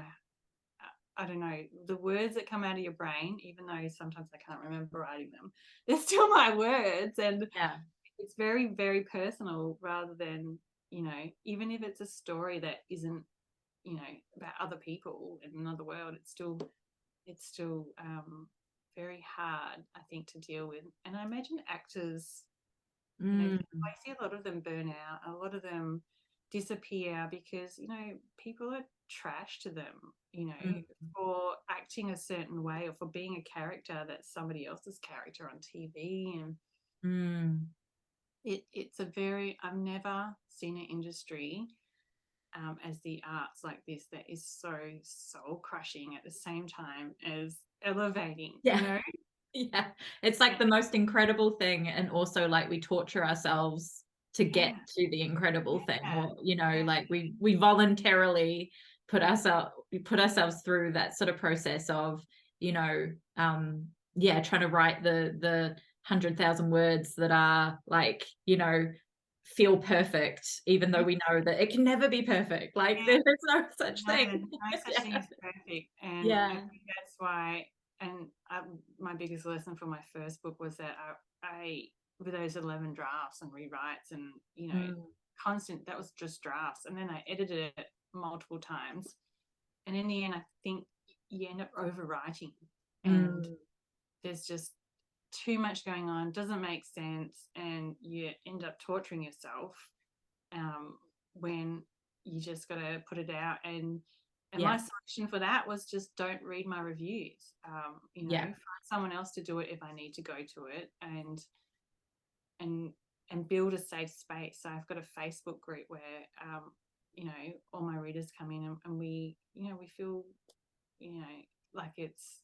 I don't know, the words that come out of your brain, even though sometimes I can't remember writing them, they're still my words. And Yeah. it's very, very personal, rather than, even if it's a story that isn't, about other people in another world, it's still very hard, I think, to deal with. And I imagine actors, I see a lot of them burn out, a lot of them disappear because, people are trash to them, for acting a certain way or for being a character that's somebody else's character on TV. And it's a very, I've never seen an industry as the arts like this that is so soul crushing at the same time as elevating. Yeah. Yeah, it's like the most incredible thing, and also like we torture ourselves to get to the incredible thing, or like we voluntarily put ourselves through that sort of process of trying to write the 100,000 words that are like feel perfect, even though we know that it can never be perfect. Like there's no such thing. No such thing as perfect. And I think that's why, and my biggest lesson for my first book was that I with those 11 drafts and rewrites and constant, that was just drafts, and then I edited it multiple times, and in the end I think you end up overwriting, and there's just too much going on, doesn't make sense, and you end up torturing yourself when you just got to put it out. And my solution for that was just don't read my reviews. Find someone else to do it if I need to go to it, and build a safe space. So I've got a Facebook group where all my readers come in, and we feel like it's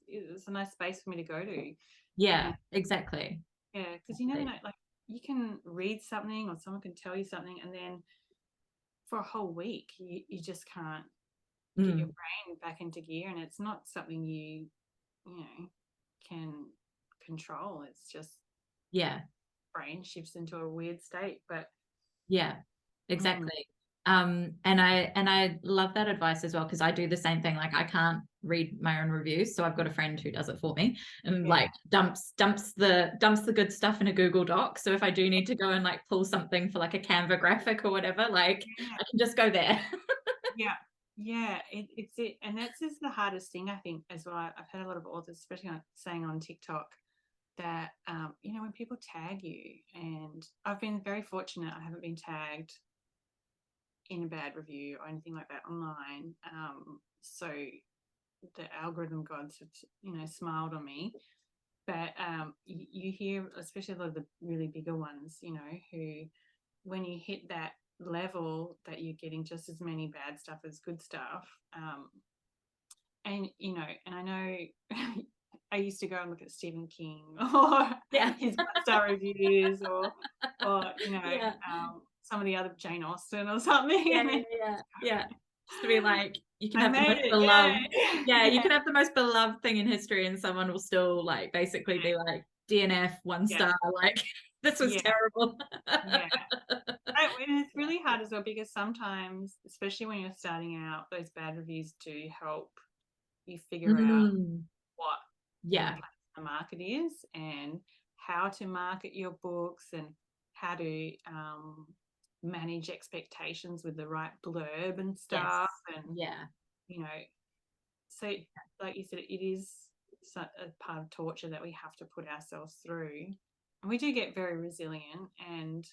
a nice space for me to go to. Yeah, exactly. Yeah, because you never know, like you can read something or someone can tell you something, and then for a whole week you just can't get your brain back into gear, and it's not something you can control. It's just brain shifts into a weird state. But exactly. And I love that advice as well, because I do the same thing. Like I can't read my own reviews, so I've got a friend who does it for me, and like dumps the good stuff in a Google Doc. So if I do need to go and like pull something for like a Canva graphic or whatever, like I can just go there. It's it, and that's just the hardest thing, I think, as well. I've had a lot of authors, especially saying on TikTok, that when people tag you, and I've been very fortunate, I haven't been tagged in a bad review or anything like that online, so the algorithm gods have smiled on me. But you hear, especially a lot of the really bigger ones, who, when you hit that level, that you're getting just as many bad stuff as good stuff, and I know I used to go and look at Stephen King or his star reviews, or some of the other Jane Austen or something. Just to be like, you can have the most beloved, you can have the most beloved thing in history, and someone will still like basically be like DNF 1 star, like this was terrible. And it's really hard as well, because sometimes, especially when you're starting out, those bad reviews do help you figure out what the market is, and how to market your books, and how to manage expectations with the right blurb and stuff. And so like you said, it is a part of torture that we have to put ourselves through, and we do get very resilient, and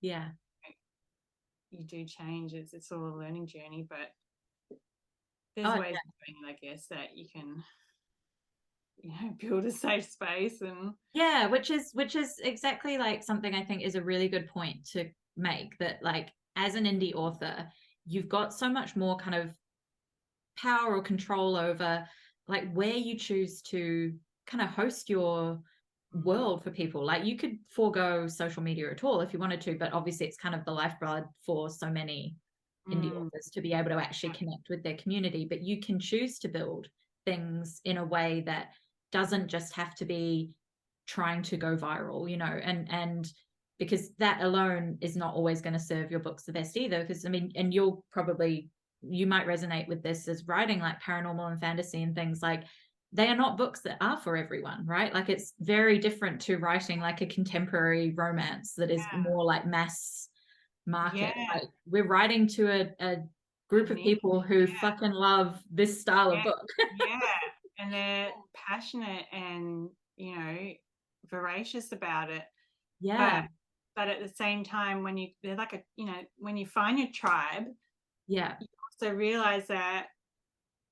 you do change. It's all a learning journey, but there's ways of doing it, I guess, that you can build a safe space. And which is exactly like something I think is a really good point to make, that like as an indie author, you've got so much more kind of power or control over like where you choose to kind of host your world for people. Like you could forego social media at all if you wanted to, but obviously it's kind of the lifeblood for so many indie authors to be able to actually connect with their community. But you can choose to build things in a way that doesn't just have to be trying to go viral, you know, and because that alone is not always going to serve your books the best either. Because I mean, and you might resonate with this as writing like paranormal and fantasy and things, like they are not books that are for everyone, right? Like it's very different to writing like a contemporary romance that is more like mass market. Like we're writing to a group of people who fucking love this style of book. And they're passionate and, you know, voracious about it. But at the same time, they're like a, you know, when you find your tribe, you also realize that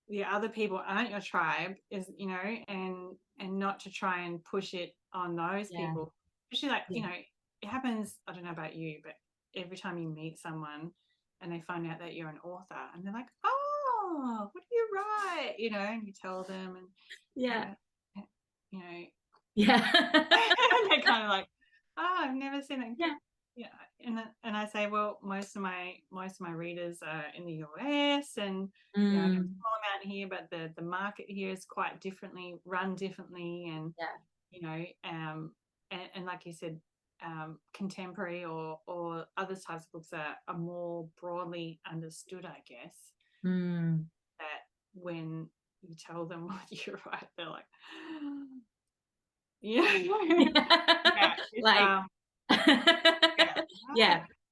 the other people aren't your tribe, is, you know, and not to try and push it on those people. Especially like, you know, it happens, I don't know about you, but every time you meet someone and they find out that you're an author and they're like, oh, what do you write? You know, and you tell them and you know, and they're kind of like, oh, I've never seen that. And I say, well, most of my readers are in the US, and you know, I have a small amount here, but the market here is quite run differently, and you know, and like you said, contemporary or other types of books are more broadly understood, I guess. That when you tell them what you write, they're like,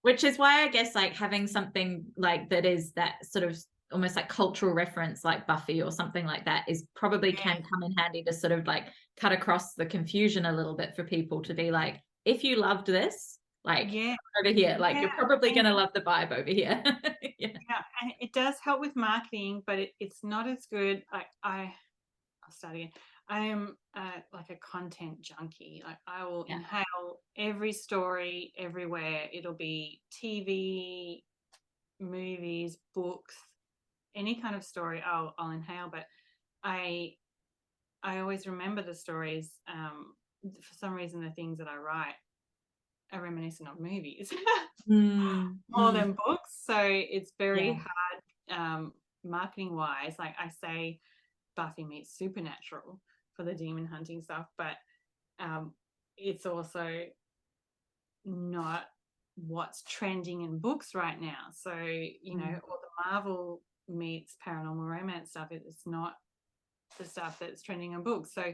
which is why I guess like having something like that is that sort of almost like cultural reference like Buffy or something like that is probably can come in handy to sort of like cut across the confusion a little bit for people to be like, if you loved this, like over here, like you're probably going to love the vibe over here. And it does help with marketing, but it's not as good. Like I'll start again. I am like a content junkie. Like I will inhale every story everywhere. It'll be TV, movies, books, any kind of story I'll inhale. But I always remember the stories. For some reason, the things that I write are reminiscent of movies more than books. So it's very hard marketing wise. Like I say, Buffy meets Supernatural for the demon hunting stuff, but it's also not what's trending in books right now. So, you know, or the Marvel meets paranormal romance stuff, it's not the stuff that's trending in books. So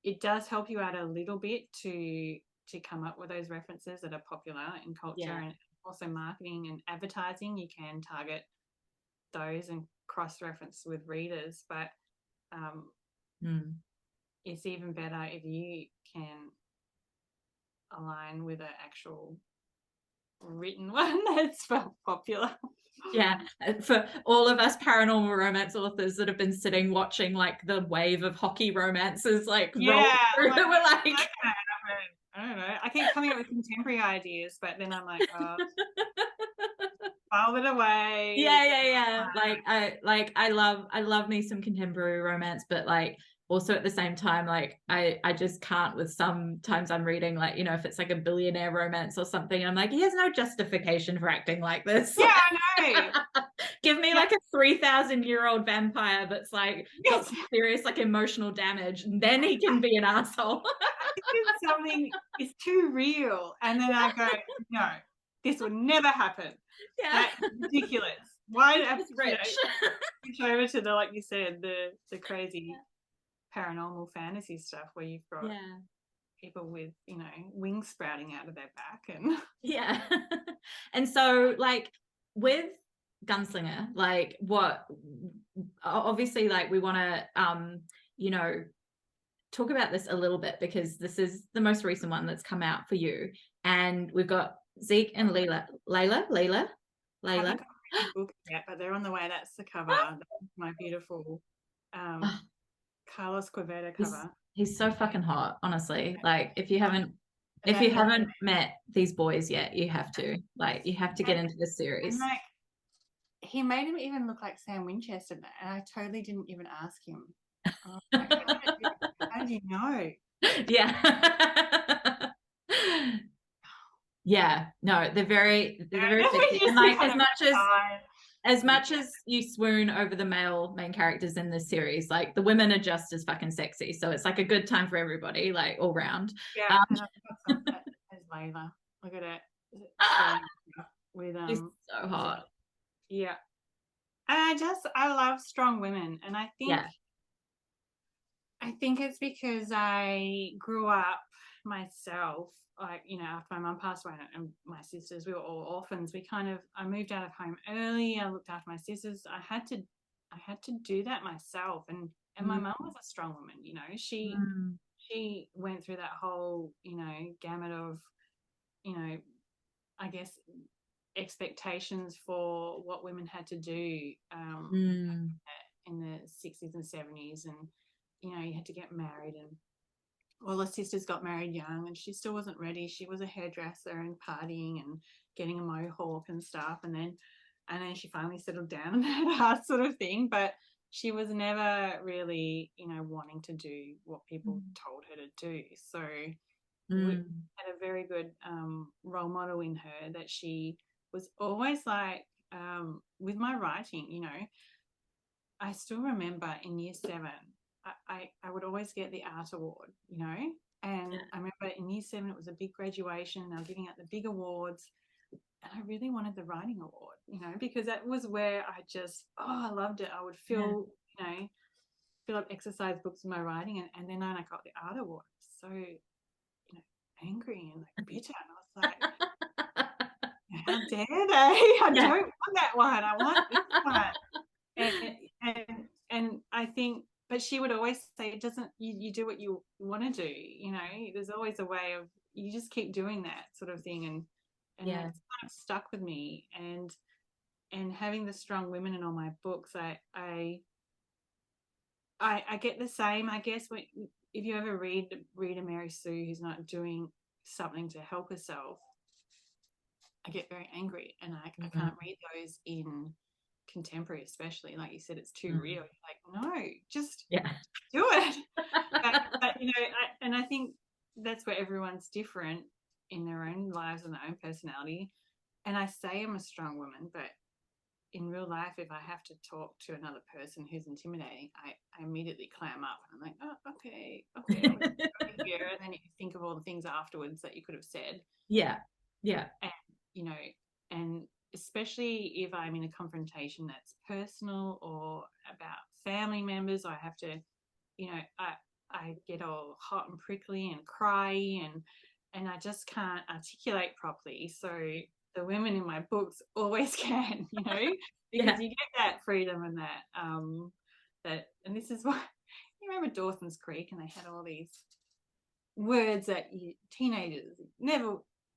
it does help you out a little bit to come up with those references that are popular in culture, and also marketing and advertising. You can target those and cross-reference with readers, but it's even better if you can align with an actual written one that's popular. For all of us paranormal romance authors that have been sitting watching like the wave of hockey romances like roll through, we're like, I don't know. I keep coming up with contemporary ideas, but then I'm like, oh, file it away. Like I love me some contemporary romance, but like also at the same time, like I just can't with sometimes I'm reading like, you know, if it's like a billionaire romance or something, I'm like, he has no justification for acting like this. Yeah, I know. Give me like a 3,000-year-old vampire that's like got some serious like emotional damage, and then he can be an asshole. Something is too real, and then I go, no, this would never happen. That's ridiculous. Why switch over to the, like you said, the crazy paranormal fantasy stuff where you've got people with, you know, wings sprouting out of their back and and so like with Gunslinger, like what obviously like we want to you know, talk about this a little bit because this is the most recent one that's come out for you, and we've got Zeke and Layla. I haven't got any books yet, but they're on the way. That's the cover. That's my beautiful Carlos Quevedo cover. He's so fucking hot, honestly. Like if you haven't met these boys yet, you have to get into this series. And like he made him even look like Sam Winchester, and I totally didn't even ask him. Like, how did you know? No, they're very sexy. And like as much as as much as you swoon over the male main characters in this series, like the women are just as fucking sexy. So it's like a good time for everybody, like all round. Yeah, and I've got some as Layla. Look at it. With She's so hot. Yeah. And I love strong women, and I think it's because I grew up myself, like, you know, after my mum passed away and my sisters, we were all orphans. I moved out of home early. I looked after my sisters. I had to do that myself, and my mum was a strong woman. You know, she went through that whole, you know, gamut of, you know, I guess expectations for what women had to do in the 60s and 70s, and you know, you had to get married, and all her sisters got married young, and she still wasn't ready. She was a hairdresser and partying and getting a mohawk and stuff, and then she finally settled down and had that sort of thing, but she was never really, you know, wanting to do what people told her to do. So we had a very good role model in her, that she was always like, with my writing, you know, I still remember in year 7, I would always get the art award, you know, and I remember in year 7 it was a big graduation. They were giving out the big awards, and I really wanted the writing award, you know, because that was where I loved it. I would fill up exercise books with my writing, and then I got the art award. So, you know, angry and like bitter, and I was like, how dare they? I don't want that one. I want this one. And I think, but she would always say, it doesn't, you do what you want to do, you know, there's always a way of, you just keep doing that sort of thing, and it's kind of stuck with me. And having the strong women in all my books, I get the same, I guess, if you ever read a Mary Sue who's not doing something to help herself, I get very angry, and I can't read those in contemporary, especially, like you said, it's too real. You're like, no, just do it. but you know, I think that's where everyone's different in their own lives and their own personality. And I say I'm a strong woman, but in real life, if I have to talk to another person who's intimidating, I immediately clam up, and I'm like, oh, okay, here. And then you think of all the things afterwards that you could have said. And you know, and especially if I'm in a confrontation that's personal or about family members, I have to, you know, I get all hot and prickly and cry, and I just can't articulate properly. So the women in my books always can, you know, because you get that freedom and that, and this is why, you remember Dawson's Creek, and they had all these words that teenagers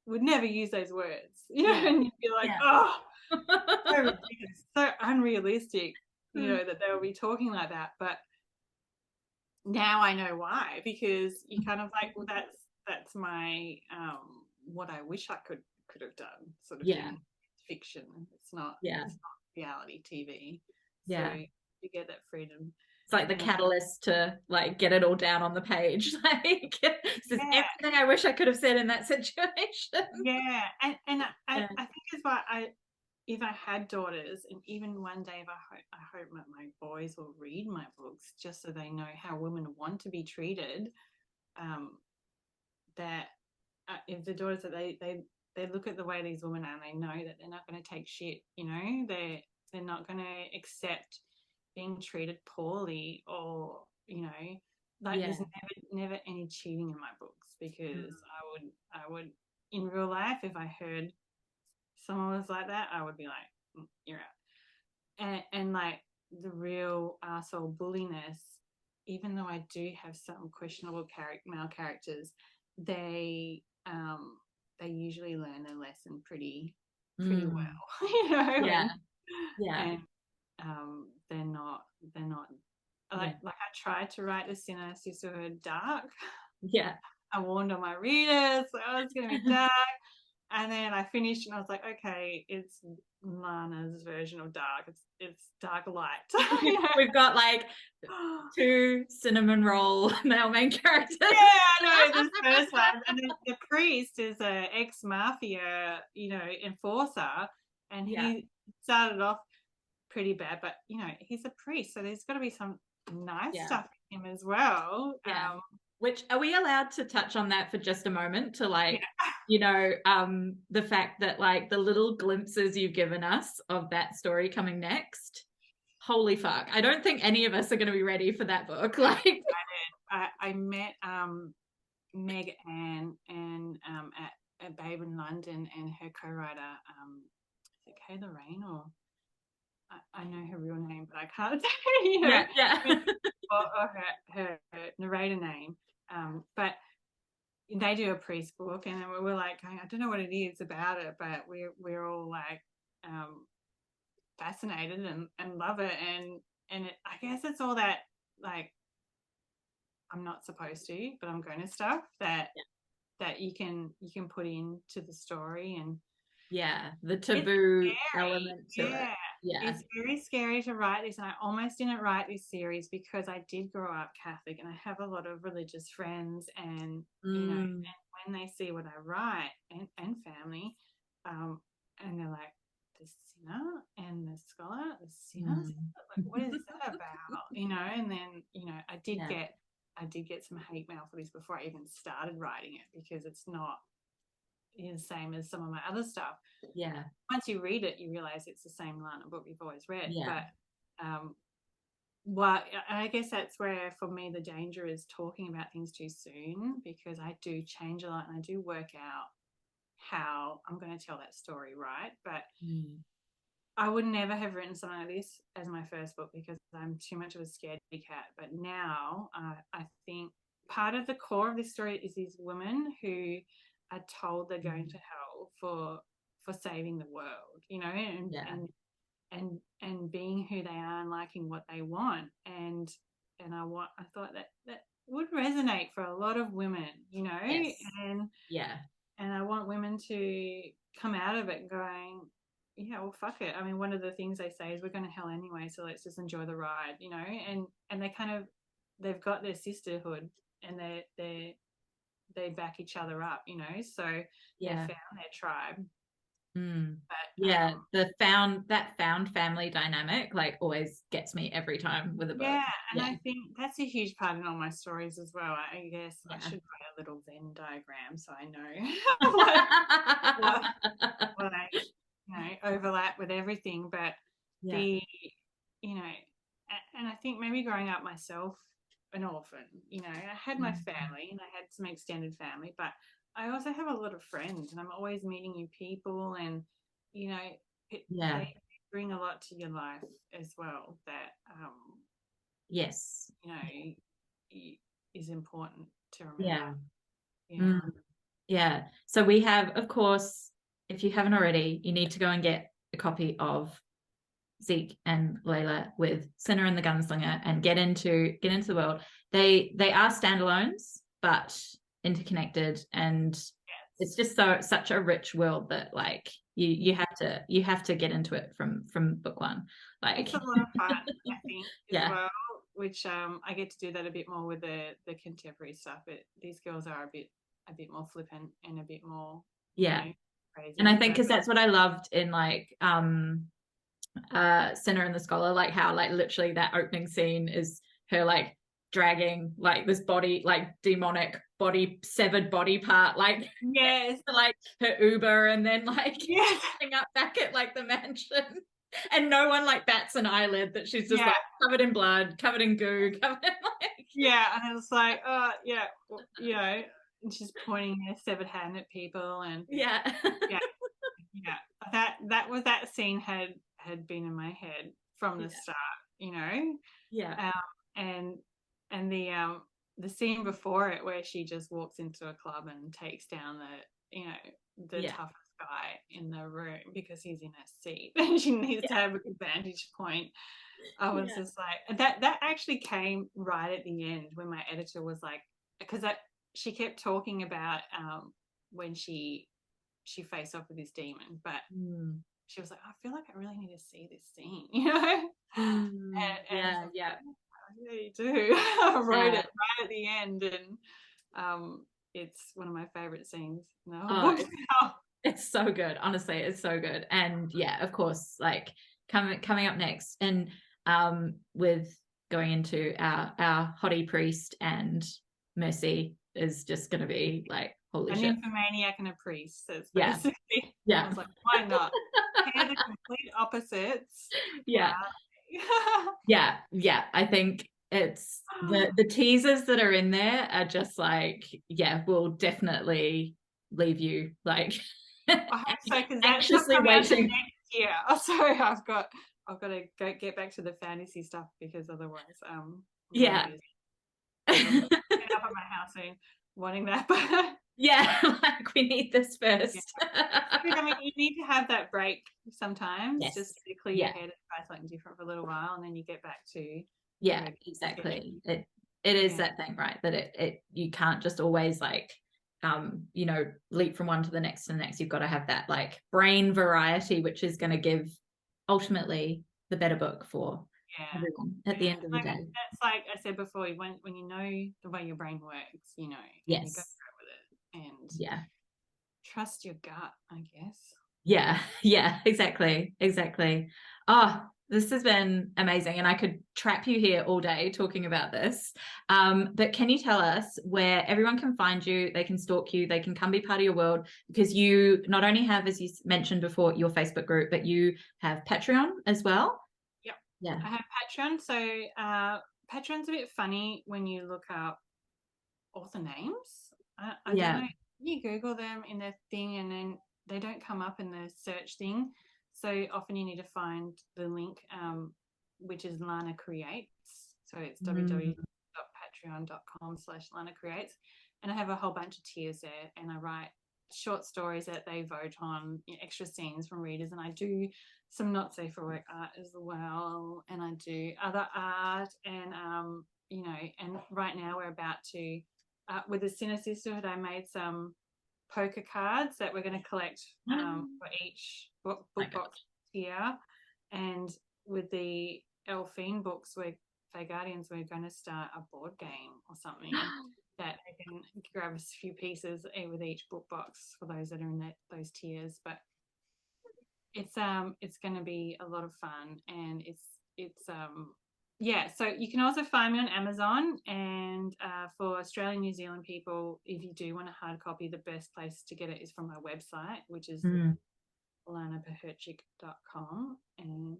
would never use those words, you know, and you'd be like, oh, so ridiculous, so unrealistic, you know, that they'll be talking like that. But now I know why, because you kind of like, well, that's my what I wish I could have done, sort of thing. Fiction, it's not reality TV. So you get that freedom. It's like the catalyst to like get it all down on the page. Like this is everything I wish I could have said in that situation. And I think it's why if I had daughters, and even one day, if I hope my boys will read my books, just so they know how women want to be treated. That if the daughters, that they look at the way these women are, and they know that they're not going to take shit. You know, they're not going to accept being treated poorly, or, you know, like there's never any cheating in my books, because I would in real life, if I heard someone was like that, I would be like, you're out. And like the real arsehole bulliness, even though I do have some questionable male characters, they usually learn their lesson pretty well, you know. And they're not like I tried to write the Sinner Sisterhood dark. I warned all my readers, oh, it's going to be dark. And then I finished, and I was like, okay, it's Lana's version of dark. It's dark light. We've got like 2 cinnamon roll male main characters. I know, this first one. And then the priest is an ex-mafia, you know, enforcer, and he started off pretty bad, but you know, he's a priest, so there's got to be some nice stuff in him as well. Which, are we allowed to touch on that for just a moment, to like, you know, the fact that like the little glimpses you've given us of that story coming next, holy fuck, I don't think any of us are going to be ready for that book. Like, I met Meg Ann and at Babe in London, and her co-writer, is it Kay Lorraine, or I know her real name, but I can't say, you know, or her narrator name. But they do a priest book, and we're like going, I don't know what it is about it, but we're all like fascinated and love it, and it, I guess it's all that like I'm not supposed to, but I'm going to stuff that you can put into the story, and the taboo element to it. It's very scary to write this, and I almost didn't write this series because I did grow up Catholic and I have a lot of religious friends, and you know, and when they see what I write, and family, and they're like, the sinner and the scholar, the sinner, like, what is that about? You know, and then, you know, I did get some hate mail for this before I even started writing it, because it's not the same as some of my other stuff. Once you read it, you realize it's the same Lana book you've always read. But I guess that's where, for me, the danger is talking about things too soon, because I do change a lot and I do work out how I'm going to tell that story, right? But I would never have written something like this as my first book, because I'm too much of a scaredy cat. But now I think part of the core of this story is these women who are told they're going to hell for saving the world, you know, and being who they are and liking what they want, and I thought that would resonate for a lot of women, you know, and I want women to come out of it going, yeah, well, fuck it. I mean, one of the things they say is we're going to hell anyway, so let's just enjoy the ride, you know, and they kind of, they've got their sisterhood, and they back each other up, you know, so they found their tribe. But the found family dynamic like always gets me every time with a book. I think that's a huge part in all my stories as well. I guess I should write a little Venn diagram so I know what I, you know, overlap with everything. But the, you know, and I think maybe growing up myself an orphan, you know, I had my family and I had some extended family, but I also have a lot of friends, and I'm always meeting new people, and you know, they bring a lot to your life as well that you know, is important to remember. So we have, of course, if you haven't already, you need to go and get a copy of Zeke and Layla with Sinner and the Gunslinger and get into the world. They are standalones but interconnected, and it's just such a rich world that like you have to get into it from book one. Like, it's a lot of fun, I think, as well, which I get to do that a bit more with the contemporary stuff. These girls are a bit more flippant and a bit more you know, crazy. And I think because that's what I loved in like Sinner and the Scholar, like how like literally that opening scene is her like dragging like this body, like demonic body, severed body part, like like her Uber, and then like ending up back at like the mansion, and no one like bats an eyelid that she's just like covered in blood, covered in goo, covered in like and it's like you know, and she's pointing her severed hand at people, and that scene had been in my head from the start, you know. And the scene before it where she just walks into a club and takes down the toughest guy in the room because he's in her seat and she needs to have a good vantage point. I was just like, that actually came right at the end when my editor was like, because she kept talking about when she faced off with this demon, but she was like, I feel like I really need to see this scene, you know. And you do. I wrote it right at the end, and it's one of my favorite scenes in the whole book. It's so good, honestly, it's so good. And of course, like coming up next, and with going into our hottie priest and Mercy is just going to be like, holy an shit. nymphomaniac and a priest. That's Yeah. basically. Yeah. I was like, why not? Pair the complete opposites. Yeah. Wow. Yeah. I think it's the teasers that are in there are just like, will definitely leave you like I hope so, because that's anxiously waiting. Next year. Oh, sorry, I've got to go get back to the fantasy stuff, because otherwise, Yeah. I'll up at my house soon, wanting that. But yeah, like we need this first. I mean, you need to have that break sometimes, Yes. just to clear your head and try something different for a little while, and then you get back to exactly. It is that thing, right? That it you can't just always like leap from one to the next and the next. You've got to have that like brain variety, which is going to give ultimately the better book for everyone at the end of the day. That's like I said before, when you know the way your brain works, and you go through it with it, and trust your gut, I guess. Yeah, exactly. Oh, this has been amazing, and I could trap you here all day talking about this. But can you tell us where everyone can find you? They can stalk you, they can come be part of your world, because you not only have, as you mentioned before, your Facebook group, but you have Patreon as well. Yeah, I have Patreon. So Patreon's a bit funny when you look up author names. I don't know. You Google them in their thing, and then they don't come up in the search thing. So often you need to find the link, which is Lana Creates. So it's www.patreon.com/Lana Creates. And I have a whole bunch of tiers there, and I write short stories that they vote on, extra scenes from readers, and I do some not safe for work art as well, and I do other art, and and right now we're about to with the Sinner Sisterhood, I made some poker cards that we're going to collect for each book box here, and with the Elfine books, Fae Guardians, we're going to start a board game or something that I can grab a few pieces with each book box for those that are in those tiers. But it's going to be a lot of fun, and so you can also find me on Amazon, and for Australian, New Zealand people, if you do want a hard copy, the best place to get it is from my website, which is lanapecherczyk.com. And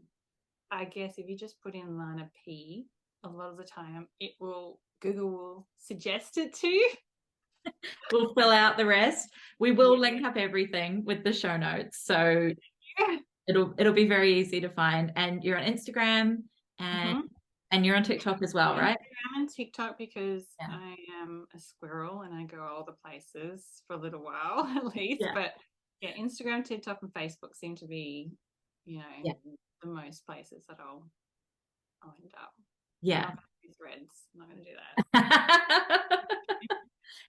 I guess if you just put in Lana P, a lot of the time Google will suggest it to you. We'll fill out the rest. We will link up everything with the show notes, so it'll be very easy to find. And you're on Instagram, and you're on TikTok as well, right? I'm on TikTok because I am a squirrel and I go all the places for a little while at least. But Instagram, TikTok, and Facebook seem to be, the most places that I'll end up. Yeah. I'm not going to do Threads. I'm not going to do that.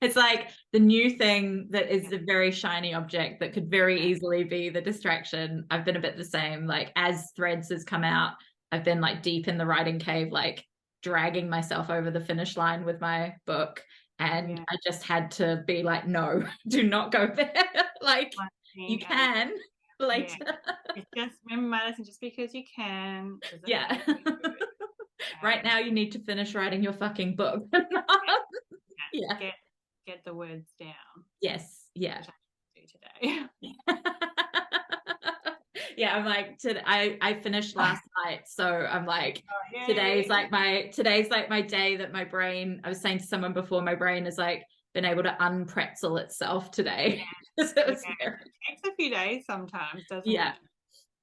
It's like the new thing that is a very shiny object that could very easily be the distraction. I've been a bit the same. Like as Threads has come out, I've been like deep in the writing cave, like dragging myself over the finish line with my book. And I just had to be like, no, do not go there. Like you can later. It's just remember my lesson, just because you can. Right now you need to finish writing your fucking book. Get the words down. Yes. Yeah. Which I do today. I'm like, I finished last night, so I'm like, today's like my day that my brain, I was saying to someone before, my brain has like been able to unpretzel itself today. It takes a few days sometimes, doesn't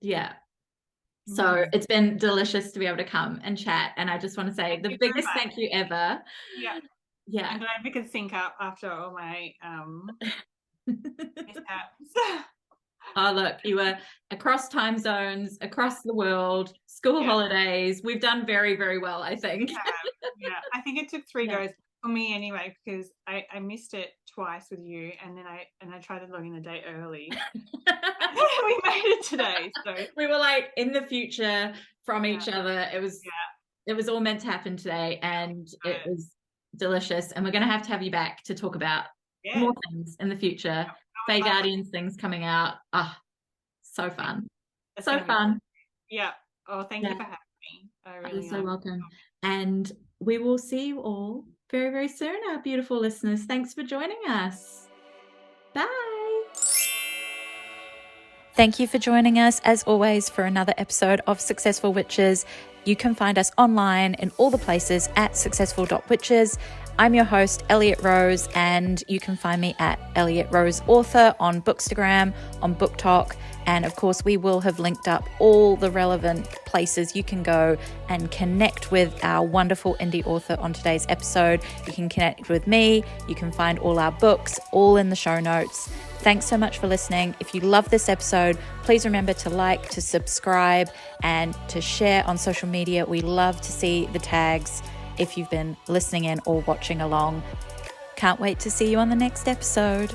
it? So it's been delicious to be able to come and chat, and I just want to say the biggest thank you ever. I'm glad we could sync up after all my mishaps. Oh, look, you were across time zones, across the world, school holidays. We've done very, very well, I think. I think it took 3 goes for me anyway, because I missed it twice with you, and then I tried to log in the day early. We made it today, so we were like in the future from each other. It was all meant to happen today, and it was delicious. And we're going to have you back to talk about more things in the future. Fae Guardians things coming out. So fun. So fun. Oh, thank you for having me. I You're really so am. welcome. And we will see you all very, very soon, our beautiful listeners. Thanks for joining us. Bye. Thank you for joining us, as always, for another episode of Successful Witches. You can find us online in all the places at successful.witches. I'm your host, Elliot Rose, and you can find me at Elliot Rose Author on Bookstagram, on BookTok, and of course we will have linked up all the relevant places you can go and connect with our wonderful indie author on today's episode. You can connect with me, you can find all our books, all in the show notes. Thanks so much for listening. If you love this episode, please remember to like, to subscribe, and to share on social media. We love to see the tags if you've been listening in or watching along. Can't wait to see you on the next episode.